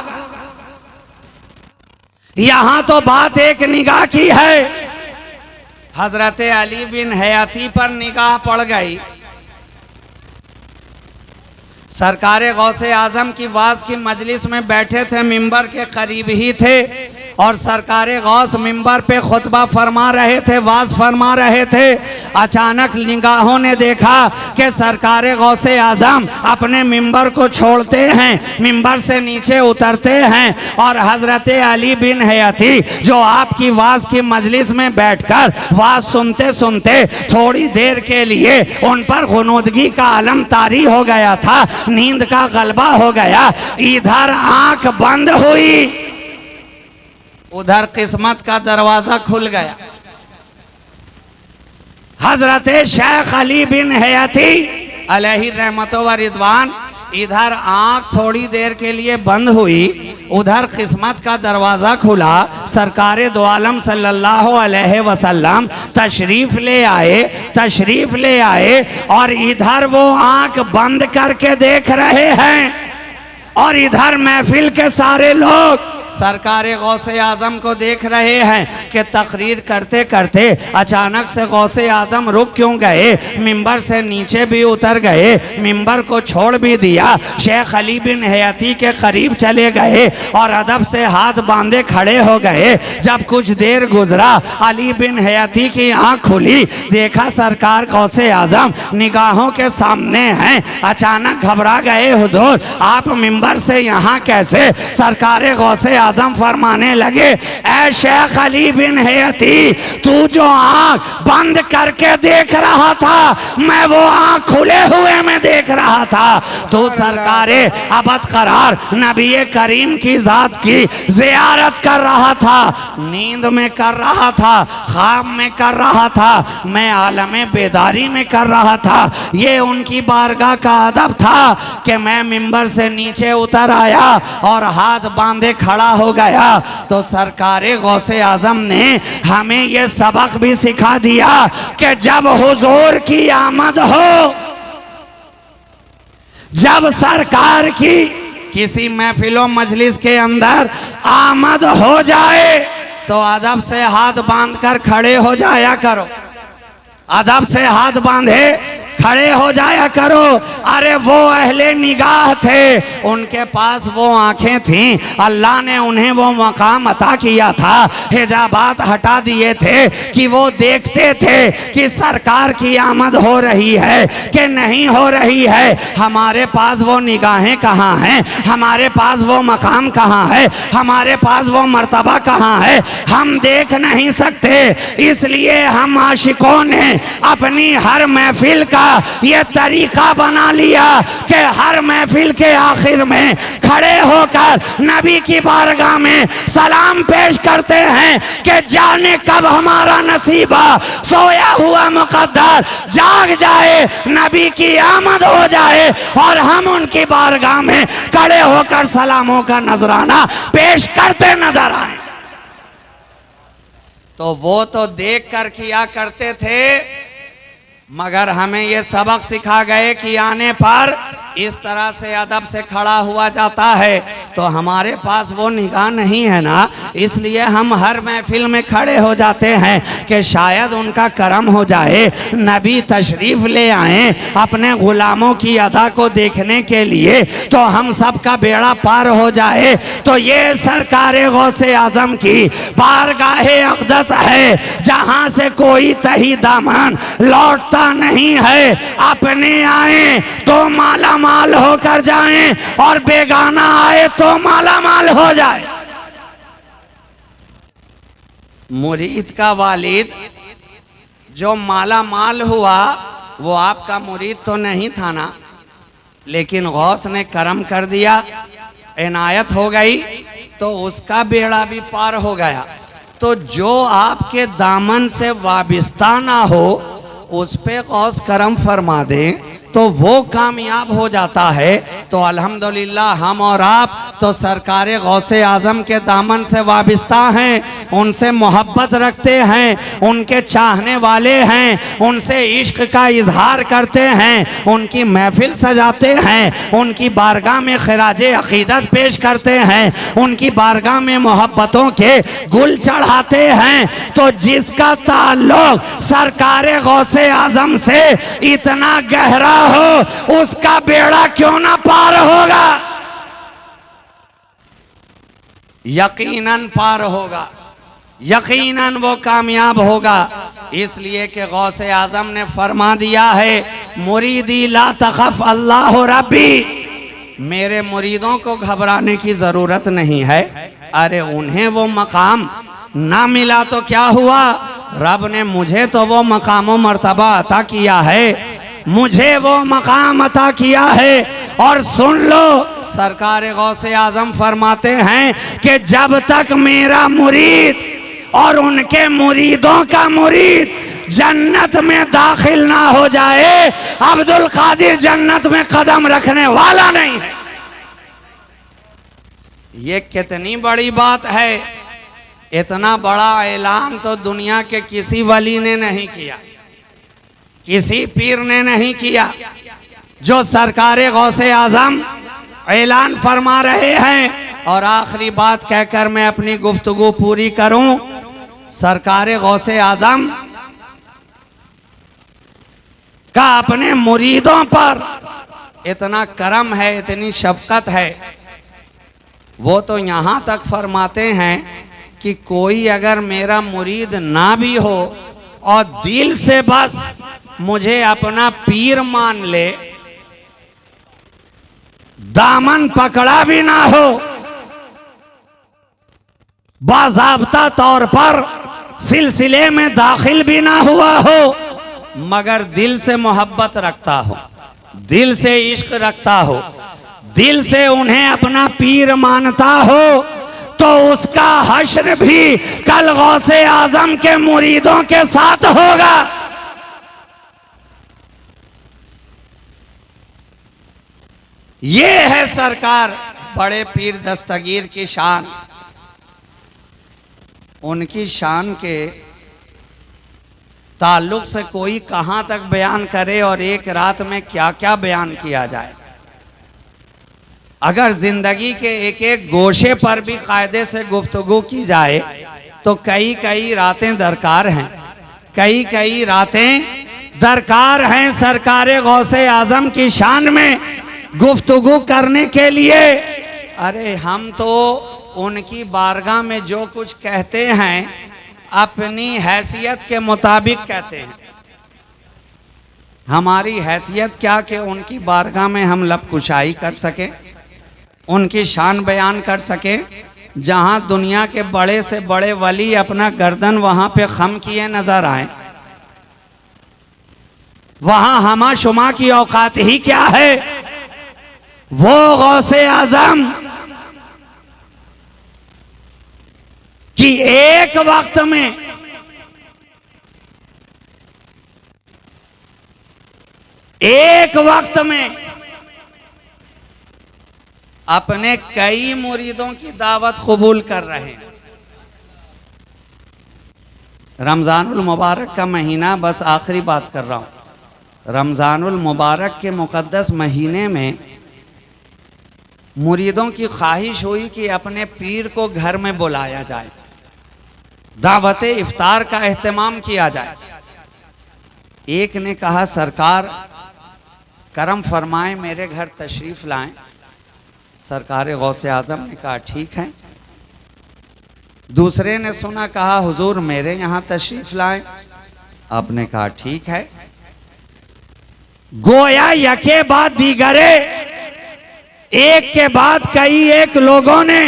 Speaker 1: यहां तो बात एक निगाह की है। हजरत अली बिन हयाती पर निगाह पड़ गई। सरकारे गौसे आजम की वाज की मजलिस में बैठे थे, मिंबर के करीब ही थे, और सरकारे गौस मिंबर पे खुतबा फरमा रहे थे, वाज फरमा रहे थे। अचानक निगाहों ने देखा कि सरकारे गौसे आजम अपने मिंबर को छोड़ते हैं, मिंबर से नीचे उतरते हैं, और हजरत अली बिन हयाती जो आपकी वाज की मजलिस में बैठकर वाज सुनते सुनते थोड़ी देर के लिए उन पर गुनूदगी का आलम तारी हो गया था, नींद का गलबा हो गया। इधर आंख बंद हुई, उधर किस्मत का दरवाजा खुल गया। हजरत शेख अली बिन हयाती अलैहि रहमतो व रिदवान, इधर आंख थोड़ी देर के लिए बंद हुई, उधर किस्मत का दरवाजा खुला। सरकारे दो आलम सल्लल्लाहु अलैहि वसल्लम तशरीफ ले आए, तशरीफ ले आए, और इधर वो आंख बंद करके देख रहे हैं, और इधर महफिल के सारे लोग सरकारे गौसे आजम को देख रहे हैं कि तकरीर करते करते अचानक से गौसे आजम रुक क्यों गए, मिंबर से नीचे भी उतर गए, मिंबर को छोड़ भी दिया, शेख अली बिन हयाती के करीब चले गए और अदब से हाथ बांधे खड़े हो गए। जब कुछ देर गुजरा, अली बिन हयाती की आंख खुली, देखा सरकार गौसे आजम निगाहों के सामने हैं। अचानक घबरा गए, हुजूर आप मिंबर से यहाँ कैसे? सरकारे गौसे आजम फरमाने लगे, ऐ शेख अली बिन हयाती, तू जो आंख बंद करके देख रहा था, मैं वो आंख खुले हुए में देख रहा था। तो सरकारे अबद करार नबी करीम की जात की जियारत कर रहा था, नींद में कर रहा था, ख्वाब में कर रहा था, मैं आलमे बेदारी में कर रहा था। ये उनकी बारगाह का अदब था कि मैं मिंबर से नीचे उतर आया और हाथ बांधे खड़ा हो गया। तो सरकारे गौसे आजम ने हमें यह सबक भी सिखा दिया कि जब हुजूर की आमद हो, जब सरकार की किसी महफिलों मजलिस के अंदर आमद हो जाए तो अदब से हाथ बांधकर खड़े हो जाया करो, अदब से हाथ बांधे खड़े हो जाया करो। अरे वो अहले निगाह थे, उनके पास वो आंखें थीं, अल्लाह ने उन्हें वो मकाम अता किया था, हिजाबात हटा दिए थे कि वो देखते थे कि सरकार की आमद हो रही है कि नहीं हो रही है। हमारे पास वो निगाहें कहाँ हैं, हमारे पास वो मकाम कहाँ है, हमारे पास वो मर्तबा कहाँ है, हम देख नहीं सकते। इसलिए हम आशिकों ने अपनी हर महफिल का ये तरीका बना लिया कि हर महफिल के आखिर में खड़े होकर नबी की बारगाह में सलाम पेश करते हैं कि जाने कब हमारा नसीबा सोया हुआ मुकद्दर जाग जाए, नबी की आमद हो जाए और हम उनकी बारगाह में खड़े होकर सलामों का नजराना पेश करते नजर आए। तो वो तो देख कर किया करते थे, मगर हमें ये सबक सिखा गए कि आने पर इस तरह से अदब से खड़ा हुआ जाता है। तो हमारे पास वो निगाह नहीं है ना, इसलिए हम हर महफिल में खड़े हो जाते हैं कि शायद उनका करम हो जाए, नबी तशरीफ ले आए अपने गुलामों की अदा को देखने के लिए, तो हम सब का बेड़ा पार हो जाए। तो ये सरकारे गौसे आजम की बारगाहे अक़दस है, जहाँ से कोई तही दामन लौटता नहीं है। अपने आए तो माला माल होकर जाएं और बेगाना आए तो माला माल हो जाए। मुरीद का वालिद जो माला माल हुआ वो आपका मुरीद तो नहीं था ना, लेकिन गौस ने करम कर दिया, इनायत हो गई तो उसका बेड़ा भी पार हो गया। तो जो आपके दामन से वाबिस्ता ना हो उस पे गौस करम फरमा दें तो वो कामयाब हो जाता है। तो अल्हम्दुलिल्लाह हम और आप तो सरकारे गौसे आज़म के दामन से वाबिस्ता हैं, उनसे मोहब्बत रखते हैं, उनके चाहने वाले हैं, उनसे इश्क का इजहार करते हैं, उनकी महफिल सजाते हैं, उनकी बारगाह में खिराजे अकीदत पेश करते हैं, उनकी बारगाह में मोहब्बतों के गुल चढ़ाते हैं। तो जिसका ताल्लुक सरकारे गौसे आज़म से इतना गहरा हो उसका बेड़ा क्यों ना पार होगा, यकीनन पार होगा, यकीनन वो कामयाब होगा। इसलिए कि गौसे आजम ने फरमा दिया है, मुरीदी ला तखफ अल्लाह रब्बी, मेरे मुरीदों को घबराने की जरूरत नहीं है। अरे उन्हें वो मकाम ना मिला तो क्या हुआ, रब ने मुझे तो वो मकाम व मर्तबा अता किया है, मुझे वो मकाम अता किया है। और सुन लो, सरकार गौसे आजम फरमाते हैं कि जब तक मेरा मुरीद और उनके मुरीदों का मुरीद जन्नत में दाखिल ना हो जाए, अब्दुल कादिर जन्नत में कदम रखने वाला नहीं है। ये कितनी बड़ी बात है, इतना बड़ा ऐलान तो दुनिया के किसी वली ने नहीं किया, किसी पीर ने नहीं किया। जो सरकारे गौसे आजम ऐलान फरमा रहे हैं। और आखिरी बात कहकर मैं अपनी गुफ्तगू पूरी करूं, सरकारे गौसे आजम का अपने मुरीदों पर इतना करम है, इतनी शफकत है, वो तो यहां तक फरमाते हैं कि कोई अगर मेरा मुरीद ना भी हो और दिल से बस मुझे अपना पीर मान ले, दामन पकड़ा भी ना हो, बाज़ाब्ता तौर पर सिलसिले में दाखिल भी ना हुआ हो, मगर दिल से मोहब्बत रखता हो, दिल से इश्क रखता हो, दिल से उन्हें अपना पीर मानता हो, तो उसका हश्र भी कल गौसे आजम के मुरीदों के साथ होगा। ये है सरकार बड़े पीर दस्तगीर की शान। उनकी शान के ताल्लुक से कोई कहां तक बयान करे और एक रात में क्या क्या बयान किया जाए। अगर जिंदगी के एक एक गोशे पर भी कायदे से गुफ्तगू की जाए तो कई कई रातें दरकार हैं, कई कई रातें दरकार हैं सरकारे गौसे आजम की शान में गुफ्तगू करने के लिए। अरे हम तो उनकी बारगाह में जो कुछ कहते हैं अपनी हैसियत के मुताबिक कहते हैं। हमारी हैसियत क्या कि उनकी बारगाह में हम लब कुशाई कर सकें, उनकी शान बयान कर सकें। जहां दुनिया के बड़े से बड़े वली अपना गर्दन वहां पे खम किए नजर आए, वहां हमा शुमा की औकात ही क्या है। वो गौसे आजम कि एक वक्त में अपने कई मुरीदों की दावत कबूल कर रहे हैं। रमज़ानुल मुबारक का महीना, बस आखिरी बात कर रहा हूँ। रमज़ानुल मुबारक के मुक़द्दस महीने में मुरीदों की ख्वाहिश हुई कि अपने पीर को घर में बुलाया जाए, दावत इफ्तार का एहतमाम किया जाए। एक ने कहा सरकार करम फरमाएं, मेरे घर तशरीफ़ लाएं। सरकार गौसे आज़म ने कहा ठीक है। दूसरे ने सुना, कहा हुजूर मेरे यहाँ तशरीफ़ लाएं। आपने कहा ठीक है। गोया यके बाद दीगरे, एक के बाद कई एक लोगों ने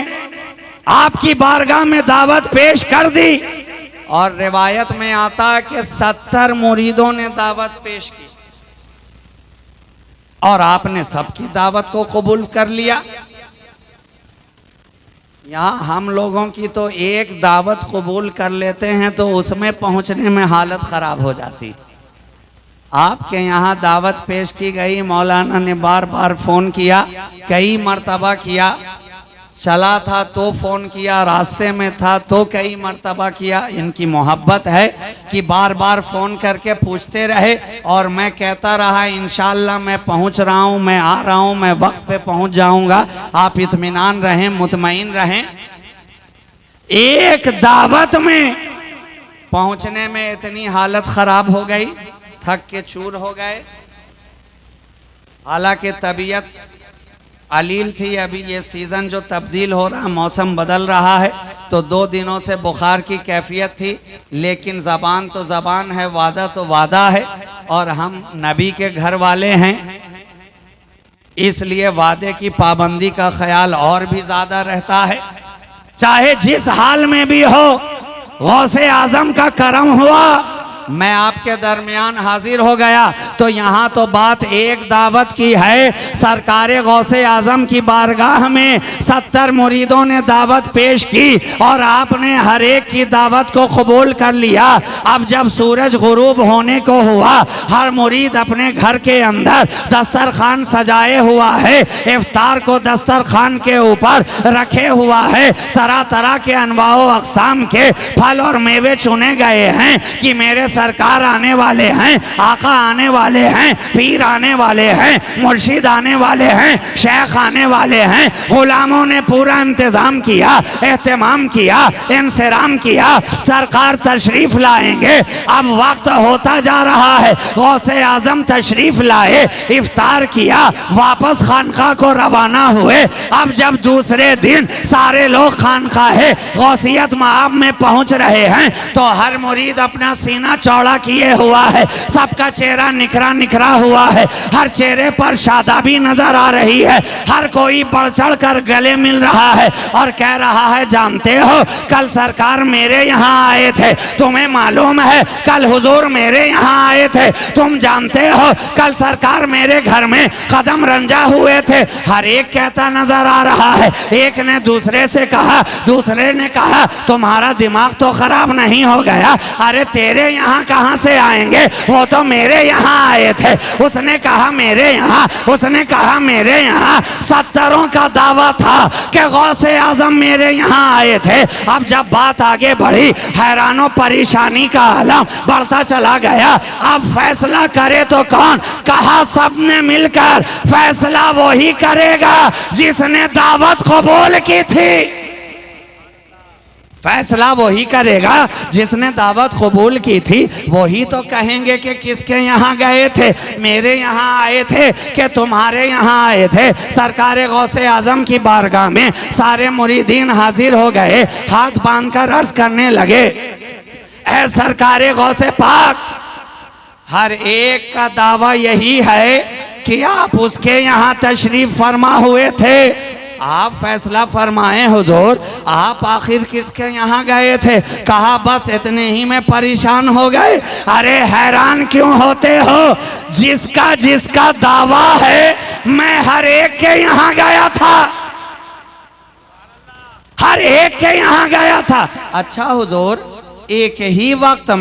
Speaker 1: आपकी बारगाह में दावत पेश कर दी और रिवायत में आता है कि 70 मुरीदों ने दावत पेश की और आपने सबकी दावत को कबूल कर लिया। यहाँ हम लोगों की तो एक दावत कबूल कर लेते हैं तो उसमें पहुंचने में हालत ख़राब हो जाती। आपके यहाँ दावत पेश की गई, मौलाना ने बार बार फ़ोन किया, कई मर्तबा किया, चला था तो फ़ोन किया, रास्ते में था तो कई मर्तबा किया। इनकी मोहब्बत है कि बार बार फ़ोन करके पूछते रहे और मैं कहता रहा इंशाअल्लाह मैं पहुँच रहा हूँ, मैं आ रहा हूँ, मैं वक्त पे पहुँच जाऊँगा, आप इत्मीनान रहें, मुतमईन रहें। एक दावत में पहुँचने में इतनी हालत ख़राब हो गई, थक के चूर हो गए। हालांकि तबीयत अलील थी, अभी ये सीज़न जो तब्दील हो रहा, मौसम बदल रहा है, तो 2 दिनों से बुखार की कैफियत थी। लेकिन ज़बान तो ज़बान है, वादा तो वादा है, और हम नबी के घर वाले हैं, इसलिए वादे की पाबंदी का ख्याल और भी ज़्यादा रहता है। चाहे जिस हाल में भी हो, गौसे आज़म का करम हुआ, मैं आपके दरमियान हाजिर हो गया। तो यहाँ तो बात एक दावत की है। सरकारे गौसे आज़म की बारगाह में 70 मुरीदों ने दावत पेश की और आपने हर एक की दावत को कबूल कर लिया। अब जब सूरज गुरूब होने को हुआ, हर मुरीद अपने घर के अंदर दस्तरखान सजाए हुआ है, इफ्तार को दस्तरखान के ऊपर रखे हुआ है, तरह तरह के अनवाओ अक़साम के फल और मेवे चुने गए हैं कि मेरे सरकार आने वाले हैं, आका आने वाले हैं, पीर आने वाले हैं, मुर्शिद आने वाले हैं, शेख आने वाले हैं। गुलामों ने पूरा इंतजाम किया, एहतमाम किया, इंसराम किया, सरकार तशरीफ लाएंगे। अब वक्त होता जा रहा है, गौसे आजम तशरीफ लाए, इफ्तार किया, वापस खानका को रवाना हुए। अब जब दूसरे दिन सारे लोग खानकाहे गौसियत माब में पहुंच रहे हैं तो हर मुरीद अपना सीना चौड़ा किए हुआ है, सबका चेहरा निखरा निखरा हुआ है, हर चेहरे पर शादाबी नजर आ रही है, हर कोई बढ़ चढ़ कर गले मिल रहा है और कह रहा है जानते हो कल सरकार मेरे यहाँ आए थे, तुम्हें मालूम है कल हुजूर मेरे यहाँ आए थे, तुम जानते हो कल सरकार मेरे घर में कदम रंजा हुए थे। हर एक कहता नजर आ रहा है। एक ने दूसरे से कहा, दूसरे ने कहा तुम्हारा दिमाग तो खराब नहीं हो गया, अरे तेरे यहाँ यहाँ कहाँ से आएंगे, वो तो मेरे यहाँ आए थे। उसने कहा मेरे यहाँ, उसने कहा मेरे यहाँ। 70 का दावा था कि गौसे आजम मेरे यहाँ आए थे। अब जब बात आगे बढ़ी, हैरानों परेशानी का आलम बढ़ता चला गया। अब फैसला करे तो कौन? कहा सबने मिलकर फैसला वही करेगा जिसने दावत कबूल की थी। फैसला वही करेगा जिसने दावत कबूल की थी। वही तो कहेंगे कि किसके यहाँ गए थे, मेरे यहाँ आए थे कि तुम्हारे यहाँ आए थे। सरकार गौसे आजम की बारगाह में सारे मुरीदीन हाजिर हो गए, हाथ बांधकर अर्ज करने लगे, ऐ सरकार गौसे पाक, हर एक का दावा यही है कि आप उसके यहाँ तशरीफ फरमा हुए थे। आप फैसला फरमाएं हुजूर, आप आखिर किसके यहाँ गए थे? कहा बस इतने ही में परेशान हो गए। अरे हैरान क्यों होते हो? जिसका जिसका दावा है, मैं हर एक के यहाँ गया था, हर एक के यहाँ गया था। अच्छा हुजूर, एक ही वक्त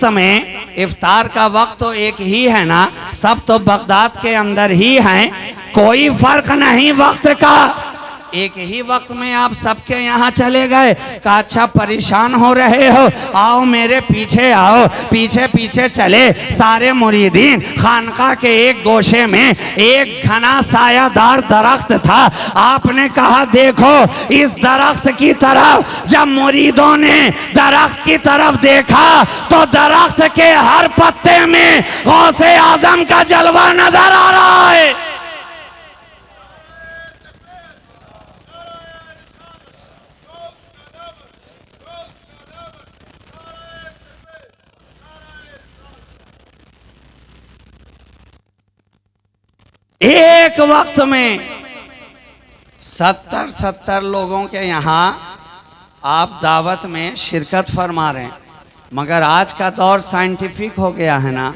Speaker 1: में इफ्तार का वक्त तो एक ही है ना, सब तो बगदाद के अंदर ही हैं, कोई फर्क नहीं वक्त का। एक ही वक्त में आप सबके यहाँ चले गए। कहा अच्छा परेशान हो रहे हो, आओ मेरे पीछे आओ। पीछे पीछे चले सारे मुरीदीन। खानका के एक गोशे में एक घना सायादार दरख्त था। आपने कहा देखो इस दरख्त की तरफ। जब मुरीदों ने दरख्त की तरफ देखा तो दरख्त के हर पत्ते में गौसे आजम का जलवा नजर आ रहा है। एक वक्त में 70 लोगों के यहाँ आप दावत में शिरकत फरमा रहे हैं। मगर आज का दौर साइंटिफिक हो गया है ना,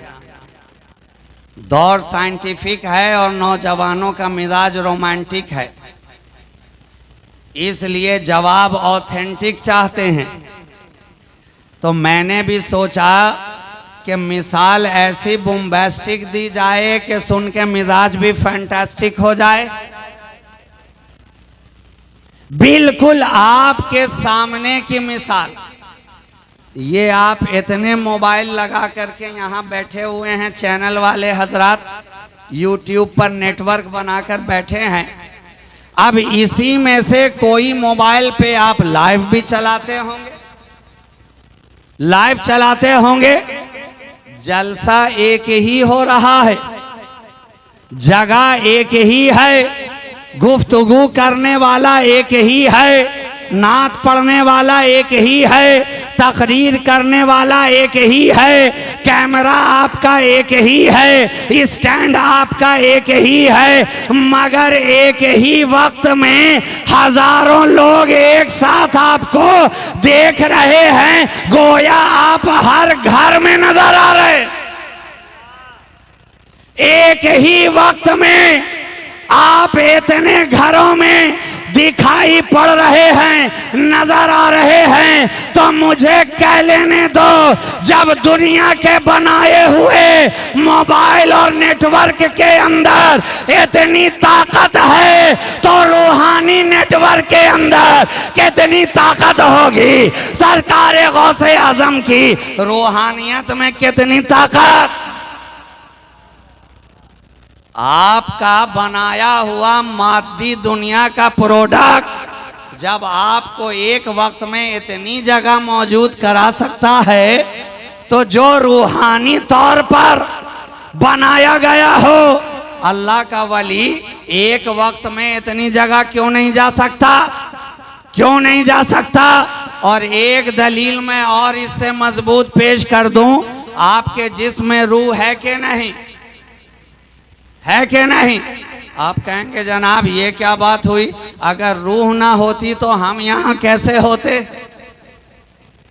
Speaker 1: दौर साइंटिफिक है और नौजवानों का मिजाज रोमांटिक है, इसलिए जवाब ऑथेंटिक चाहते हैं। तो मैंने भी सोचा कि मिसाल ऐसी बॉम्बास्टिक दी जाए कि सुन के मिजाज भी फैंटास्टिक हो जाए। बिल्कुल आपके सामने की मिसाल। ये आप इतने मोबाइल लगा करके यहाँ बैठे हुए हैं, चैनल वाले हजरात यूट्यूब पर नेटवर्क बनाकर बैठे हैं। अब इसी में से कोई मोबाइल पे आप लाइव भी चलाते होंगे, लाइव चलाते होंगे। जलसा एक ही हो रहा है, जगह एक ही है, गुफ्तगू करने वाला एक ही है, नात पढ़ने वाला एक ही है, तकरीर करने वाला एक ही है, कैमरा आपका एक ही है, स्टैंड आपका एक ही है। मगर एक ही वक्त में हजारों लोग एक साथ आपको देख रहे हैं, गोया आप हर घर में नजर आ रहे। एक ही वक्त में आप इतने घरों में दिखाई पड़ रहे हैं, नजर आ रहे हैं। तो मुझे कह लेने दो, जब दुनिया के बनाए हुए मोबाइल और नेटवर्क के अंदर इतनी ताकत है तो रूहानी नेटवर्क के अंदर कितनी ताकत होगी। सरकार गौसे आजम की रूहानियत में कितनी ताकत। आपका बनाया हुआ मादी दुनिया का प्रोडक्ट जब आपको एक वक्त में इतनी जगह मौजूद करा सकता है, तो जो रूहानी तौर पर बनाया गया हो, अल्लाह का वली एक वक्त में इतनी जगह क्यों नहीं जा सकता? क्यों नहीं जा सकता? और एक दलील मैं और इससे मजबूत पेश कर दूं, आपके जिस्म में रूह है कि नहीं? है कि नहीं? आप कहेंगे जनाब ये क्या बात हुई, अगर रूह ना होती तो हम यहाँ कैसे होते?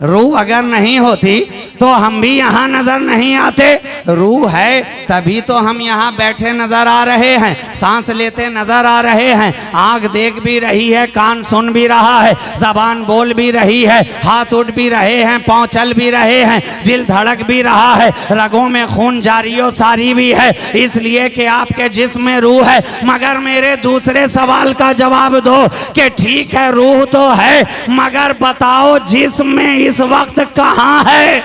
Speaker 1: रूह अगर नहीं होती तो हम भी यहाँ नजर नहीं आते। रूह है तभी तो हम यहाँ बैठे नजर आ रहे हैं, सांस लेते नजर आ रहे हैं, आँख देख भी रही है, कान सुन भी रहा है, जबान बोल भी रही है, हाथ उठ भी रहे हैं, पाँव चल भी रहे हैं, दिल धड़क भी रहा है, रगों में खून जारियो सारी भी है, इसलिए कि आपके जिस्म में रूह है। मगर मेरे दूसरे सवाल का जवाब दो कि ठीक है रूह तो है, मगर बताओ जिस्म में इस वक्त कहाँ है?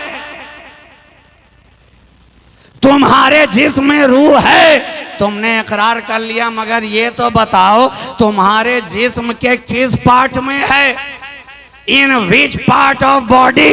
Speaker 1: तुम्हारे जिस्म में रूह है, तुमने इकरार कर लिया, मगर ये तो बताओ तुम्हारे जिस्म के किस पार्ट में है? इन विच पार्ट ऑफ बॉडी,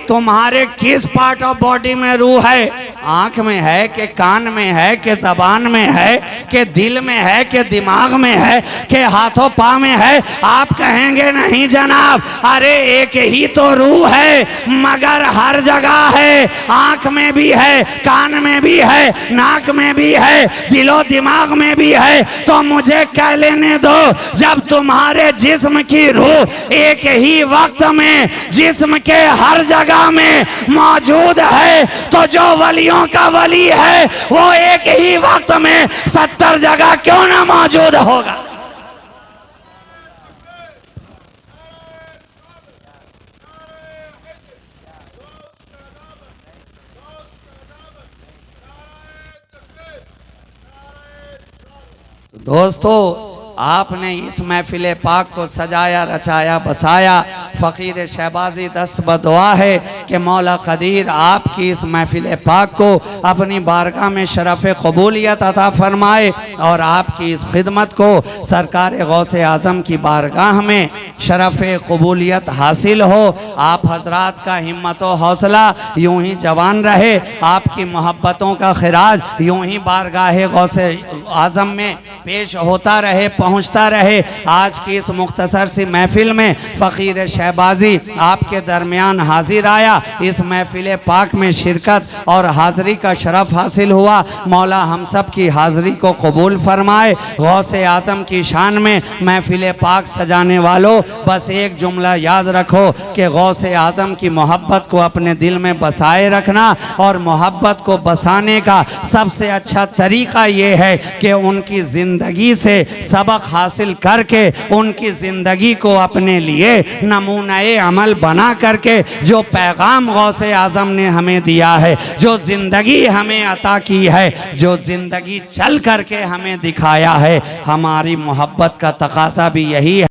Speaker 1: तुम्हारे किस पार्ट ऑफ बॉडी में रूह है? आंख में है कि कान में है कि जबान में है कि दिल में है कि दिमाग में है कि हाथों पाँव में है? आप कहेंगे नहीं जनाब, अरे एक ही तो रूह है, मगर हर जगह है, आंख में भी है, कान में भी है, नाक में भी है, दिलो दिमाग में भी है। तो मुझे कह लेने दो, जब तुम्हारे जिस्म की रूह एक ही वक्त में जिस्म के हर जगह में मौजूद है, तो जो वलियों का वली है वो एक ही वक्त में 70 जगह क्यों ना मौजूद होगा? दोस्तों, आपने इस महफिल पाक को सजाया, रचाया, बसाया। फ़कीर शहबाजी दस्त बदुआ है कि मौला क़दीर आपकी इस महफिल पाक को अपनी बारगाह में शरफ़ क़बूलियत अता फ़रमाए और आपकी इस खिदमत को सरकार गौसे आज़म की बारगाह में शरफ़ क़बूलियत हासिल हो। आप हजरात का हिम्मत व हौसला यूँ ही जवान रहे, आपकी मोहब्बतों का खिराज यूँ ही बारगाह गौसे आज़म में पेश होता रहे, पहुँचता रहे। आज की इस मुख्तसर सी महफिल में फ़कीर शहबाजी आपके दरमियान हाजिर आया, इस महफिल पाक में शिरकत और हाज़री का शरफ़ हासिल हुआ। मौला हम सब की हाज़री को कबूल फरमाए। गौसे आज़म की शान में महफिल पाक सजाने वालों, बस एक जुमला याद रखो कि गौसे आज़म की मोहब्बत को अपने दिल में बसाए रखना, और मोहब्बत को बसाने का सबसे अच्छा तरीक़ा ये है कि उनकी ज़िंदगी से सबक हासिल करके उनकी ज़िंदगी को अपने लिए नमूनाए अमल बना करके, जो पैगाम गौसे आज़म ने हमें दिया है, जो ज़िंदगी हमें अता की है, जो ज़िंदगी चल करके हमें दिखाया है, हमारी मोहब्बत का तकाज़ा भी यही है।